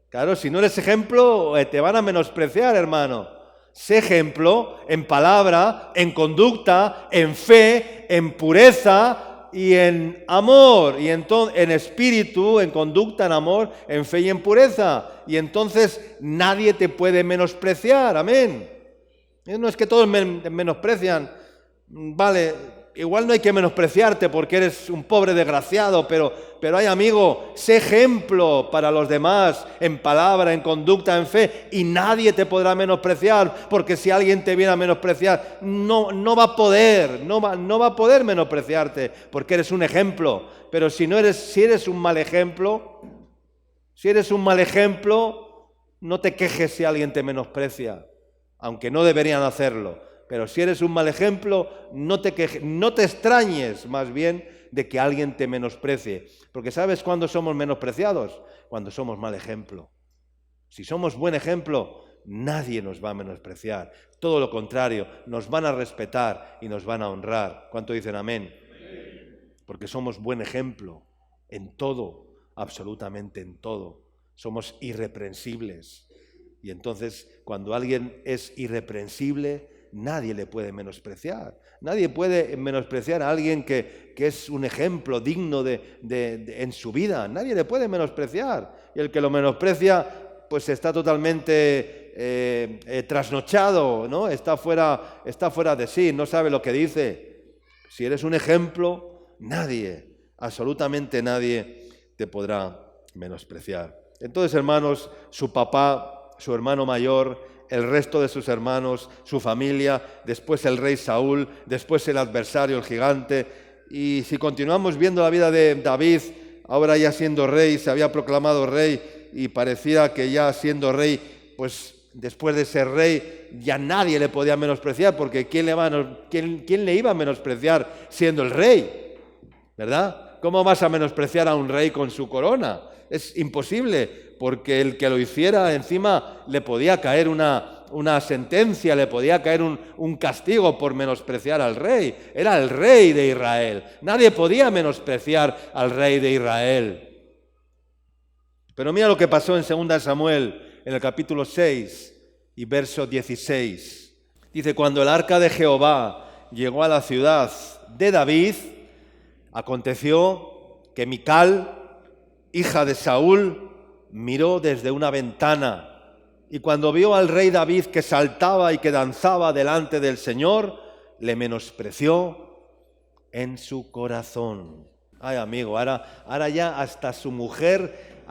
Claro, si no eres ejemplo, te van a menospreciar, hermano. Sé ejemplo en palabra, en conducta, en fe, en pureza y en amor, y en espíritu, en conducta, en amor, en fe y en pureza. Y entonces nadie te puede menospreciar, amén. No es que todos me menosprecian, vale, igual no hay que menospreciarte porque eres un pobre desgraciado, pero ay, amigo, sé ejemplo para los demás en palabra, en conducta, en fe, y nadie te podrá menospreciar, porque si alguien te viene a menospreciar, no va a poder menospreciarte, porque eres un ejemplo. Pero si eres un mal ejemplo, no te quejes si alguien te menosprecia, aunque no deberían hacerlo. Pero si eres un mal ejemplo, no te quejes, no te extrañes más bien de que alguien te menosprecie. Porque ¿sabes cuándo somos menospreciados? Cuando somos mal ejemplo. Si somos buen ejemplo, nadie nos va a menospreciar. Todo lo contrario, nos van a respetar y nos van a honrar. ¿Cuánto dicen amén? Porque somos buen ejemplo en todo, absolutamente en todo. Somos irreprensibles. Y entonces, cuando alguien es irreprensible, nadie le puede menospreciar. Nadie puede menospreciar a alguien que es un ejemplo digno en su vida. Nadie le puede menospreciar. Y el que lo menosprecia, pues está totalmente trasnochado, ¿no? Está fuera de sí, no sabe lo que dice. Si eres un ejemplo, nadie, absolutamente nadie, te podrá menospreciar. Entonces, hermanos, su papá, su hermano mayor, el resto de sus hermanos, su familia, después el rey Saúl, después el adversario, el gigante. Y si continuamos viendo la vida de David, ahora ya siendo rey, se había proclamado rey y parecía que ya siendo rey, pues después de ser rey ya nadie le podía menospreciar, porque ¿quién le iba a menospreciar siendo el rey? ¿Verdad? ¿Cómo vas a menospreciar a un rey con su corona? Es imposible, porque el que lo hiciera encima le podía caer una sentencia, le podía caer un castigo por menospreciar al rey. Era el rey de Israel. Nadie podía menospreciar al rey de Israel. Pero mira lo que pasó en 2 Samuel, en el capítulo 6 y verso 16. Dice, cuando el arca de Jehová llegó a la ciudad de David, aconteció que Mical, hija de Saúl, miró desde una ventana y cuando vio al rey David que saltaba y que danzaba delante del Señor, le menospreció en su corazón. Ay, amigo, ahora ya hasta su mujer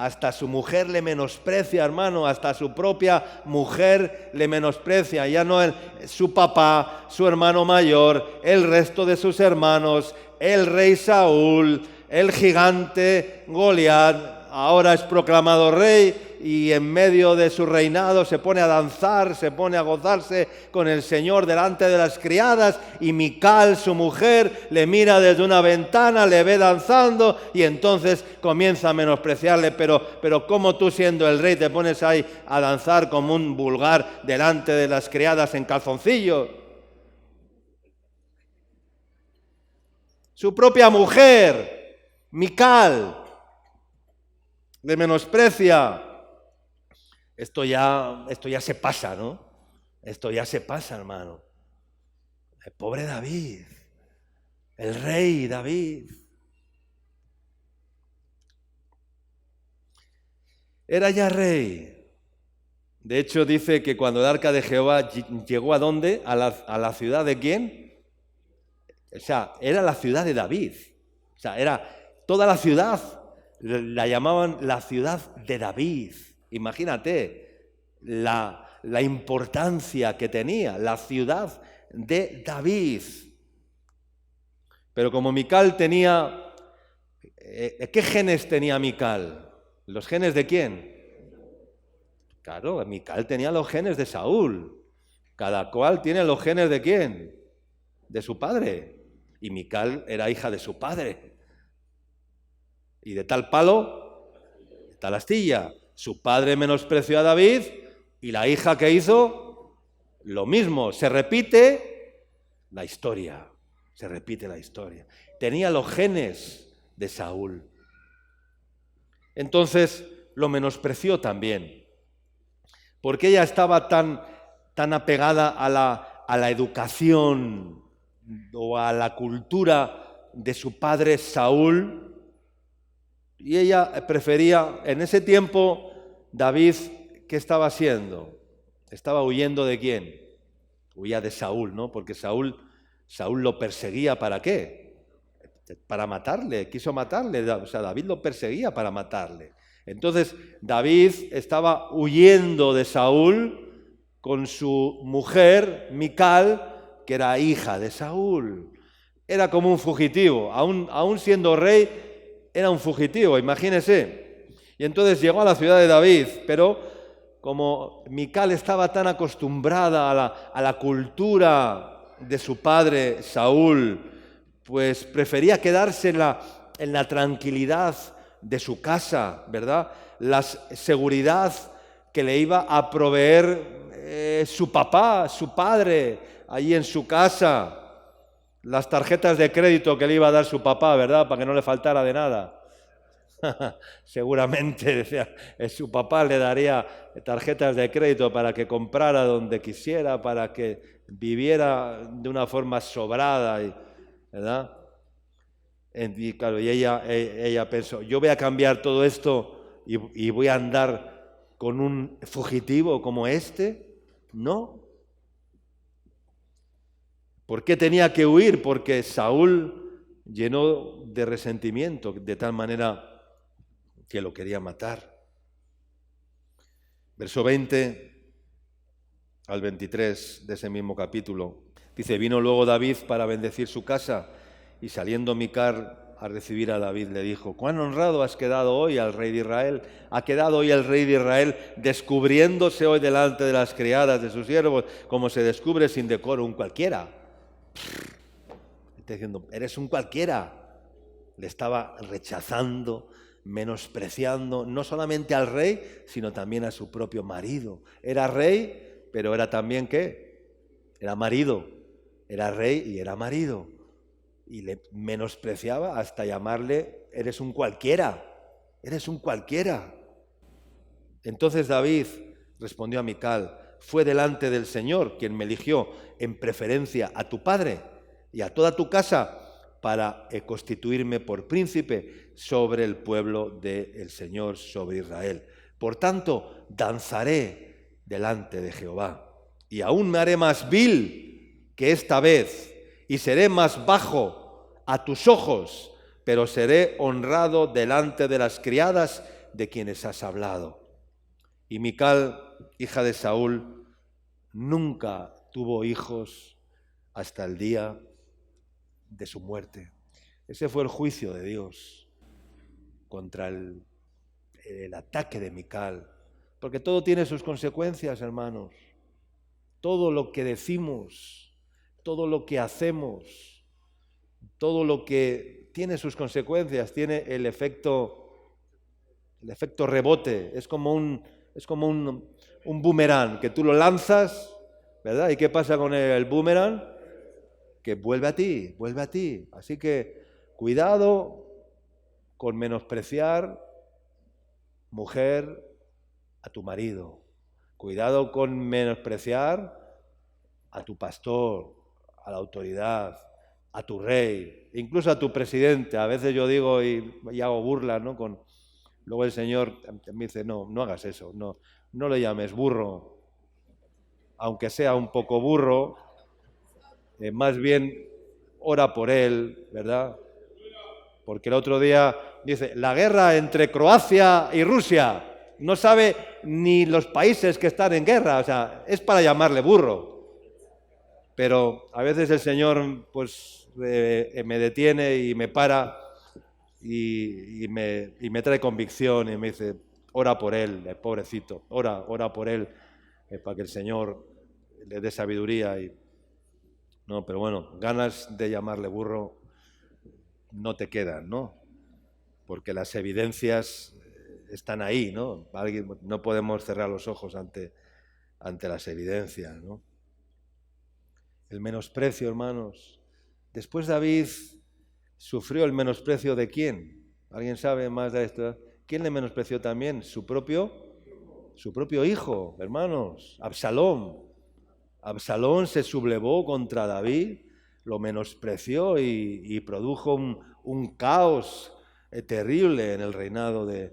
le menosprecia, hermano, hasta su propia mujer le menosprecia. Ya no su papá, su hermano mayor, el resto de sus hermanos, el rey Saúl, el gigante Goliat. Ahora es proclamado rey y en medio de su reinado se pone a danzar, se pone a gozarse con el Señor delante de las criadas, y Mical, su mujer, le mira desde una ventana, le ve danzando y entonces comienza a menospreciarle. Pero ¿cómo tú, siendo el rey, te pones ahí a danzar como un vulgar delante de las criadas en calzoncillos? Su propia mujer, Mical, le menosprecia. Esto ya se pasa, ¿no? Esto ya se pasa, hermano. El pobre David, el rey David. Era ya rey. De hecho, dice que cuando el arca de Jehová llegó ¿a dónde? ¿A la ciudad de quién? O sea, era la ciudad de David. O sea, era toda la ciudad. La llamaban la ciudad de David. Imagínate la importancia que tenía la ciudad de David. Pero como Mical tenía... ¿qué genes tenía Mical? ¿Los genes de quién? Claro, Mical tenía los genes de Saúl. Cada cual tiene los genes de quién? De su padre. Y Mical era hija de su padre. Y de tal palo, de tal astilla. Su padre menospreció a David y la hija que hizo, lo mismo. Se repite la historia. Se repite la historia. Tenía los genes de Saúl. Entonces lo menospreció también. Porque ella estaba tan apegada a la educación o a la cultura de su padre Saúl. Y ella prefería, en ese tiempo, David, ¿qué estaba haciendo? Estaba huyendo ¿de quién? Huía de Saúl, ¿no? Porque Saúl Saúl lo perseguía ¿para qué? Para matarle, quiso matarle, o sea, David lo perseguía para matarle. Entonces David estaba huyendo de Saúl con su mujer, Mical, que era hija de Saúl. Era como un fugitivo, aún siendo rey, era un fugitivo, imagínense. Y entonces llegó a la ciudad de David, pero como Mical estaba tan acostumbrada a la cultura de su padre Saúl, pues prefería quedarse en la tranquilidad de su casa, ¿verdad? La seguridad que le iba a proveer su papá, su padre, allí en su casa. Las tarjetas de crédito que le iba a dar su papá, ¿verdad? Para que no le faltara de nada. Seguramente, decía, su papá le daría tarjetas de crédito para que comprara donde quisiera, para que viviera de una forma sobrada, ¿verdad? Y claro, y ella pensó, yo voy a cambiar todo esto y voy a andar con un fugitivo como este. No. ¿Por qué tenía que huir? Porque Saúl llenó de resentimiento, de tal manera que lo quería matar. Verso 20 al 23 de ese mismo capítulo. Dice, vino luego David para bendecir su casa, y saliendo Mical a recibir a David le dijo, cuán honrado has quedado hoy al rey de Israel. Ha quedado hoy el rey de Israel descubriéndose hoy delante de las criadas de sus siervos, como se descubre sin decoro un cualquiera. Está diciendo, eres un cualquiera. Le estaba rechazando, menospreciando, no solamente al rey, sino también a su propio marido. Era rey, pero era también, ¿qué? Era marido. Era rey y era marido. Y le menospreciaba hasta llamarle, eres un cualquiera, eres un cualquiera. Entonces David respondió a Mical, fue delante del Señor quien me eligió en preferencia a tu padre y a toda tu casa para constituirme por príncipe sobre el pueblo del Señor, sobre Israel. Por tanto, danzaré delante de Jehová y aún me haré más vil que esta vez y seré más bajo a tus ojos, pero seré honrado delante de las criadas de quienes has hablado. Y Mical, hija de Saúl, nunca tuvo hijos hasta el día de su muerte. Ese fue el juicio de Dios contra el ataque de Mical. Porque todo tiene sus consecuencias, hermanos. Todo lo que decimos, todo lo que hacemos, todo lo que tiene sus consecuencias, tiene el efecto rebote. Es como un boomerang, que tú lo lanzas, ¿verdad? ¿Y qué pasa con el boomerang? Que vuelve a ti. Así que cuidado con menospreciar, mujer, a tu marido. Cuidado con menospreciar a tu pastor, a la autoridad, a tu rey, incluso a tu presidente. A veces yo digo y hago burla, ¿no? Luego el Señor me dice, no hagas eso, no le llames burro, aunque sea un poco burro, más bien ora por él, ¿verdad? Porque el otro día dice, la guerra entre Croacia y Rusia, no sabe ni los países que están en guerra, o sea, es para llamarle burro. Pero a veces el Señor pues me detiene y me para y me trae convicción y me dice, ora por él, pobrecito, ora por él, para que el Señor le dé sabiduría. No, pero bueno, ganas de llamarle burro no te quedan, ¿no? Porque las evidencias están ahí, ¿no? No podemos cerrar los ojos ante las evidencias, ¿no? El menosprecio, hermanos. Después David sufrió el menosprecio de ¿quién? ¿Alguien sabe más de esto? ¿Quién le menospreció también? Su propio hijo, hermanos, Absalón. Absalón se sublevó contra David, lo menospreció y produjo un caos terrible en el reinado de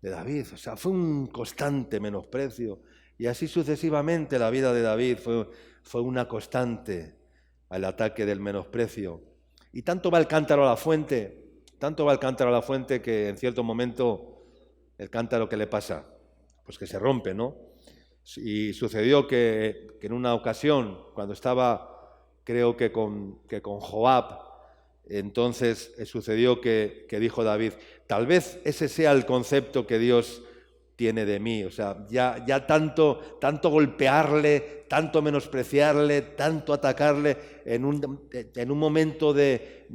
David. O sea, fue un constante menosprecio. Y así sucesivamente la vida de David fue una constante al ataque del menosprecio. Y tanto va el cántaro a la fuente, tanto va el cántaro a la fuente que en cierto momento el cántaro, ¿qué le pasa? Pues que se rompe, ¿no? Y sucedió que en una ocasión, cuando estaba, creo que con Joab, entonces sucedió que dijo David, tal vez ese sea el concepto que Dios tiene de mí, o sea, ya tanto golpearle, tanto menospreciarle, tanto atacarle en un momento de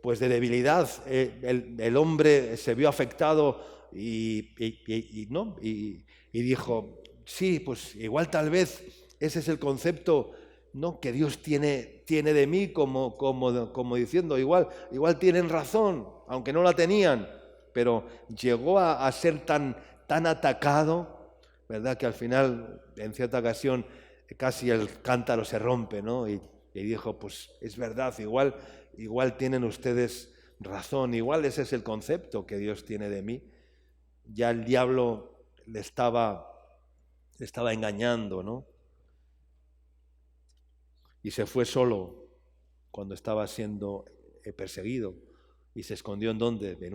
debilidad, el hombre se vio afectado y dijo, sí, pues igual tal vez ese es el concepto, ¿no?, que Dios tiene de mí, como diciendo, igual tienen razón, aunque no la tenían. Pero llegó a ser tan atacado, ¿verdad?, que al final, en cierta ocasión, casi el cántaro se rompe, ¿no? Y dijo, pues es verdad, igual tienen ustedes razón, igual ese es el concepto que Dios tiene de mí. Ya el diablo le estaba engañando, ¿no? Y se fue solo cuando estaba siendo perseguido. ¿Y se escondió en dónde? En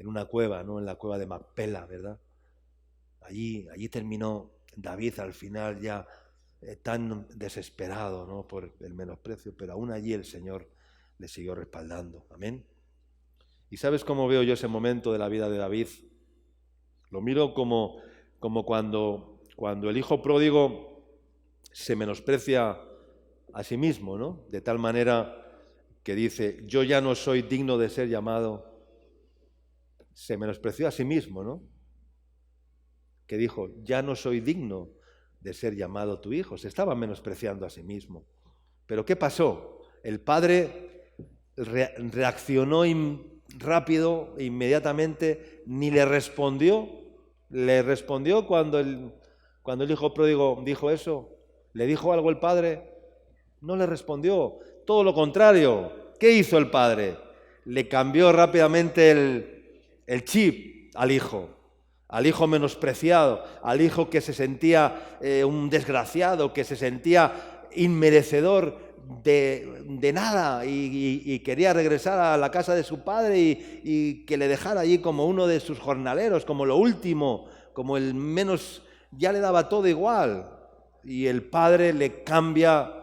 una cueva, ¿no? En la cueva de Macpela, ¿verdad? Allí terminó David al final ya tan desesperado, ¿no?, por el menosprecio, pero aún allí el Señor le siguió respaldando. Amén. ¿Y sabes cómo veo yo ese momento de la vida de David? Lo miro como cuando el hijo pródigo se menosprecia a sí mismo, ¿no? De tal manera que dice, yo ya no soy digno de ser llamado. Se menospreció a sí mismo, ¿no? Que dijo, ya no soy digno de ser llamado tu hijo. Se estaba menospreciando a sí mismo. Pero ¿qué pasó? El padre reaccionó rápido, inmediatamente, ni le respondió. Le respondió cuando el hijo pródigo dijo eso. ¿Le dijo algo el padre? No le respondió. Todo lo contrario. ¿Qué hizo el padre? Le cambió rápidamente el chip al hijo menospreciado, al hijo que se sentía un desgraciado, que se sentía inmerecedor de nada y quería regresar a la casa de su padre y que le dejara allí como uno de sus jornaleros, como lo último, como el menos, ya le daba todo igual. Y el padre le cambia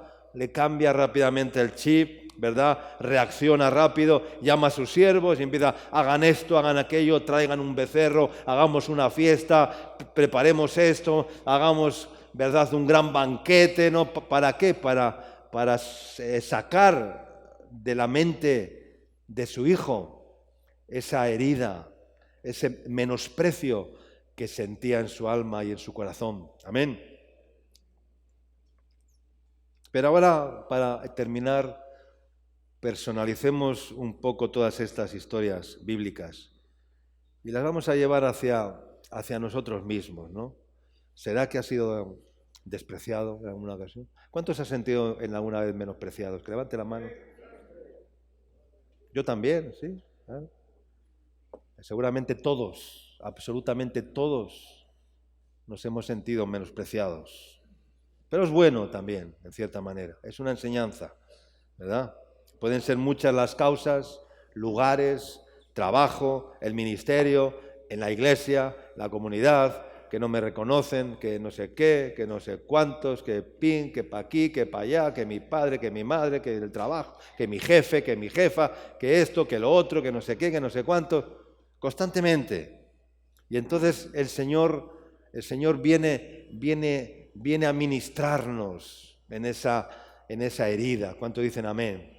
rápidamente el chip, ¿verdad? Reacciona rápido, llama a sus siervos y empieza, hagan esto, hagan aquello, traigan un becerro, hagamos una fiesta, preparemos esto, hagamos, ¿verdad?, un gran banquete, ¿no? ¿Para qué? Para sacar de la mente de su hijo esa herida, ese menosprecio que sentía en su alma y en su corazón. Amén. Pero ahora, para terminar, personalicemos un poco todas estas historias bíblicas y las vamos a llevar hacia nosotros mismos, ¿no? ¿Será que ha sido despreciado en alguna ocasión? ¿Cuántos se han sentido en alguna vez menospreciados? Que levante la mano. Yo también, sí. ¿Eh? Seguramente todos, absolutamente todos, nos hemos sentido menospreciados. Pero es bueno también, en cierta manera. Es una enseñanza, ¿verdad? Pueden ser muchas las causas, lugares, trabajo, el ministerio, en la iglesia, la comunidad, que no me reconocen, que no sé qué, que no sé cuántos, que pin, que pa' aquí, que pa' allá, que mi padre, que mi madre, que el trabajo, que mi jefe, que mi jefa, que esto, que lo otro, que no sé qué, que no sé cuánto, constantemente. Y entonces el Señor viene a ministrarnos en esa herida. ¿Cuánto dicen amén?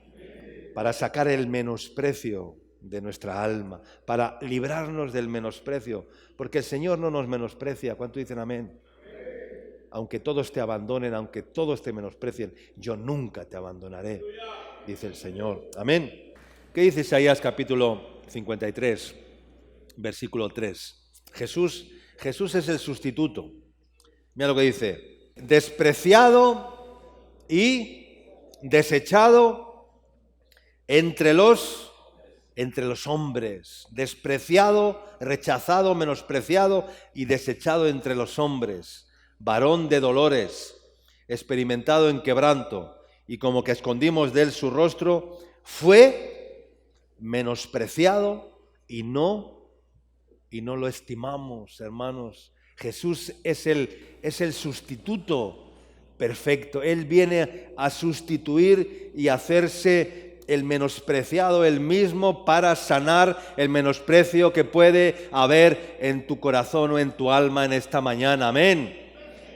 Para sacar el menosprecio de nuestra alma, para librarnos del menosprecio, porque el Señor no nos menosprecia. ¿Cuánto dicen amén? Aunque todos te abandonen, aunque todos te menosprecien, yo nunca te abandonaré, dice el Señor. Amén. ¿Qué dice Isaías capítulo 53, versículo 3? Jesús es el sustituto. Mira lo que dice: despreciado y desechado entre los hombres, despreciado, rechazado, menospreciado y desechado entre los hombres, varón de dolores, experimentado en quebranto, y como que escondimos de él su rostro, fue menospreciado y no lo estimamos, hermanos. Jesús es el sustituto perfecto. Él viene a sustituir y hacerse el menospreciado él mismo para sanar el menosprecio que puede haber en tu corazón o en tu alma en esta mañana. Amén.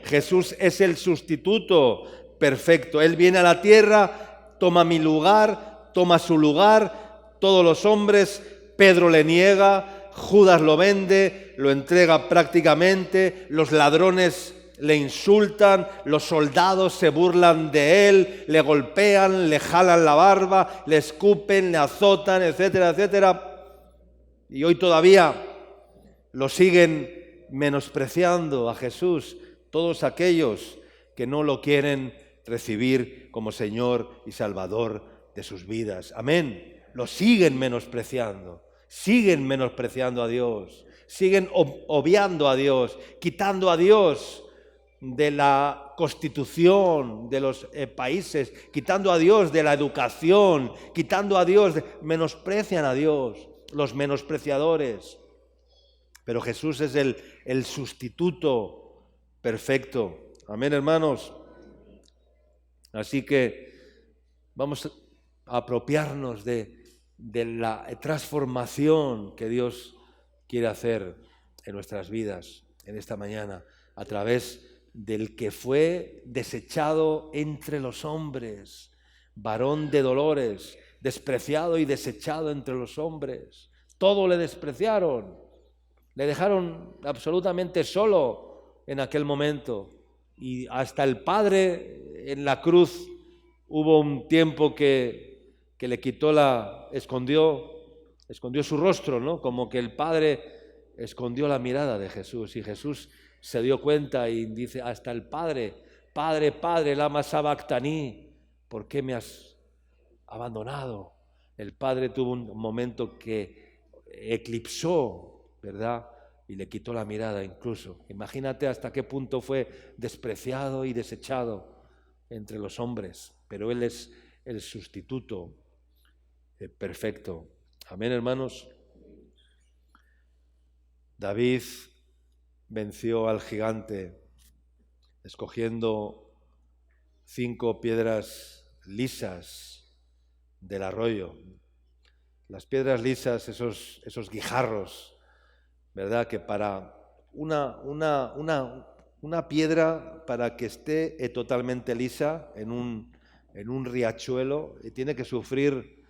Jesús es el sustituto perfecto. Él viene a la tierra, toma mi lugar, toma su lugar. Todos los hombres, Pedro le niega, Judas lo vende, lo entrega prácticamente, los ladrones le insultan, los soldados se burlan de él, le golpean, le jalan la barba, le escupen, le azotan, etcétera, etcétera. Y hoy todavía lo siguen menospreciando a Jesús todos aquellos que no lo quieren recibir como Señor y Salvador de sus vidas. Amén. Lo siguen menospreciando a Dios, siguen obviando a Dios, quitando a Dios de la constitución de los países, quitando a Dios de la educación, quitando a Dios, menosprecian a Dios, los menospreciadores. Pero Jesús es el sustituto perfecto. Amén, hermanos. Así que vamos a apropiarnos de la transformación que Dios quiere hacer en nuestras vidas en esta mañana, a través del que fue desechado entre los hombres, varón de dolores, despreciado y desechado entre los hombres. Todo le despreciaron, le dejaron absolutamente solo en aquel momento. Y hasta el Padre en la cruz hubo un tiempo que le quitó escondió su rostro, ¿no? Como que el Padre escondió la mirada de Jesús, y Jesús se dio cuenta y dice hasta el Padre, Padre, lama sabactani, ¿por qué me has abandonado? El Padre tuvo un momento que eclipsó, ¿verdad? Y le quitó la mirada incluso. Imagínate hasta qué punto fue despreciado y desechado entre los hombres, pero Él es el sustituto perfecto. Amén, hermanos. David venció al gigante escogiendo 5 piedras lisas del arroyo. Las piedras lisas, esos guijarros, ¿verdad? Que para una piedra, para que esté totalmente lisa en un riachuelo, tiene que sufrir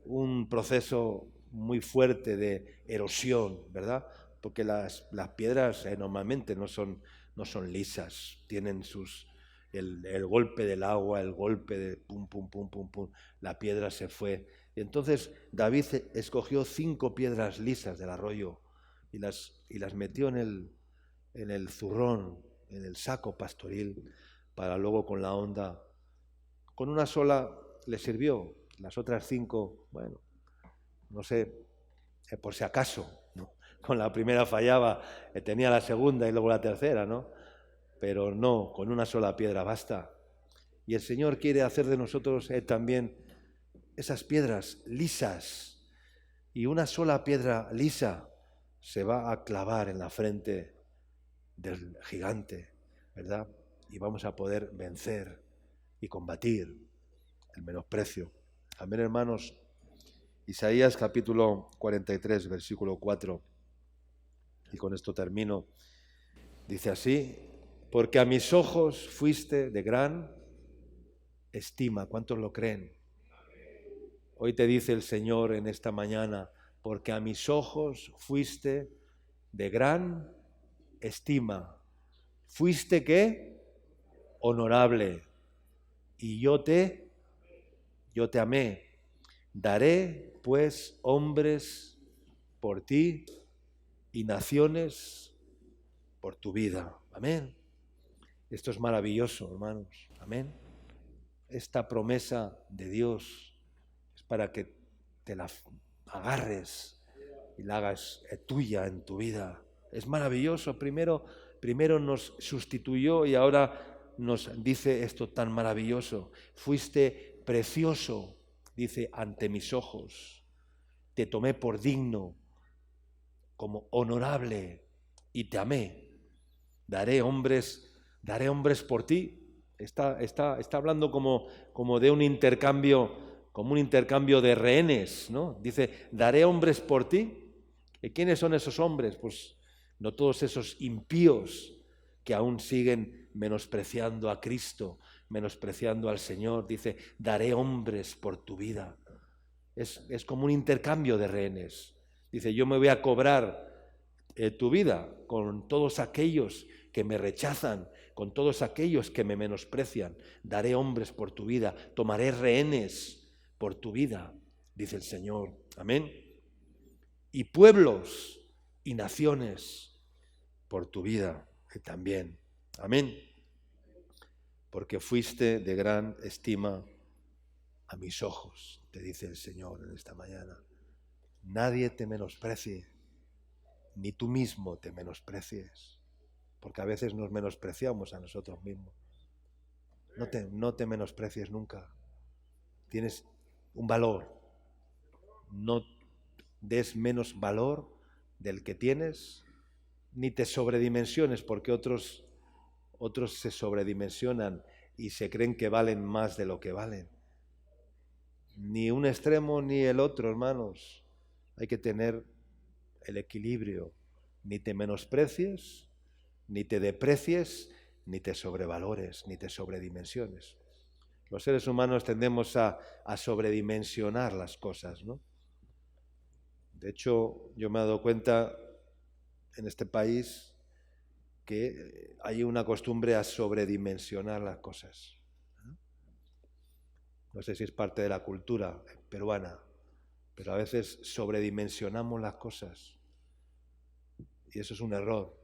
un proceso muy fuerte de erosión, ¿verdad? Porque las piedras normalmente no son lisas, tienen el golpe del agua, el golpe de pum, pum, pum, pum, pum, la piedra se fue. Y entonces David escogió 5 piedras lisas del arroyo y las metió en el zurrón, en el saco pastoril, para luego con la honda. Con una sola le sirvió, las otras 5, bueno, no sé, por si acaso, ¿no? Con la primera fallaba, tenía la segunda y luego la tercera, ¿no? Pero no, con una sola piedra basta. Y el Señor quiere hacer de nosotros también esas piedras lisas, y una sola piedra lisa se va a clavar en la frente del gigante, ¿verdad? Y vamos a poder vencer y combatir el menosprecio. Amén, hermanos. Isaías capítulo 43, versículo 4, y con esto termino. Dice así: porque a mis ojos fuiste de gran estima. ¿Cuántos lo creen? Hoy te dice el Señor en esta mañana: porque a mis ojos fuiste de gran estima. ¿Fuiste qué? Honorable. Y yo te amé. Daré pues hombres por ti y naciones por tu vida. Amén. Esto es maravilloso, hermanos. Amén. Esta promesa de Dios es para que te la agarres y la hagas tuya en tu vida. Es maravilloso. Primero nos sustituyó y ahora nos dice esto tan maravilloso. Fuiste precioso, dice, ante mis ojos. Te tomé por digno, como honorable, y te amé. Daré hombres por ti. Está hablando como de un intercambio, como un intercambio de rehenes, ¿no? Dice, daré hombres por ti. ¿Y quiénes son esos hombres? Pues no todos esos impíos que aún siguen menospreciando a Cristo, menospreciando al Señor. Dice, daré hombres por tu vida. Es como un intercambio de rehenes. Dice, yo me voy a cobrar tu vida con todos aquellos que me rechazan, con todos aquellos que me menosprecian. Daré hombres por tu vida, tomaré rehenes por tu vida, dice el Señor. Amén. Y pueblos y naciones por tu vida también. Amén. Porque fuiste de gran estima a mis ojos, te dice el Señor en esta mañana. Nadie te menosprecie, ni tú mismo te menosprecies, porque a veces nos menospreciamos a nosotros mismos. No te menosprecies nunca. Tienes un valor. No des menos valor del que tienes, ni te sobredimensiones, porque otros se sobredimensionan y se creen que valen más de lo que valen. Ni un extremo ni el otro, hermanos. Hay que tener el equilibrio. Ni te menosprecies, ni te deprecies, ni te sobrevalores, ni te sobredimensiones. Los seres humanos tendemos a sobredimensionar las cosas, ¿no? De hecho, yo me he dado cuenta en este país que hay una costumbre a sobredimensionar las cosas. No sé si es parte de la cultura peruana, pero a veces sobredimensionamos las cosas. Y eso es un error.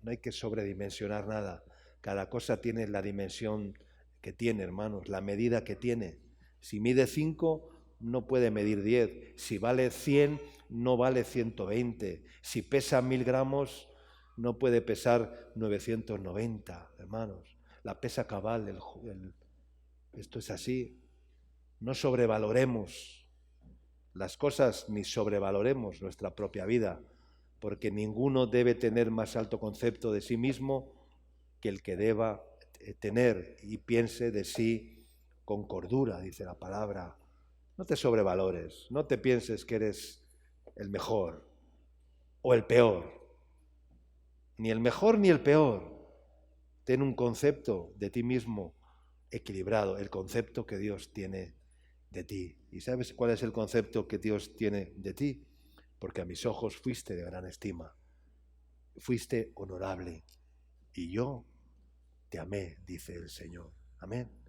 No hay que sobredimensionar nada. Cada cosa tiene la dimensión que tiene, hermanos, la medida que tiene. Si mide 5, no puede medir 10. Si vale 100, no vale 120. Si pesa 1000 gramos, no puede pesar 990, hermanos. La pesa cabal, esto es así. No sobrevaloremos las cosas ni sobrevaloremos nuestra propia vida, porque ninguno debe tener más alto concepto de sí mismo que el que deba tener y piense de sí con cordura, dice la palabra. No te sobrevalores, no te pienses que eres el mejor o el peor, ni el mejor ni el peor. Ten un concepto de ti mismo equilibrado, el concepto que Dios tiene de ti. ¿Y sabes cuál es el concepto que Dios tiene de ti? Porque a mis ojos fuiste de gran estima, fuiste honorable y yo te amé, dice el Señor. Amén.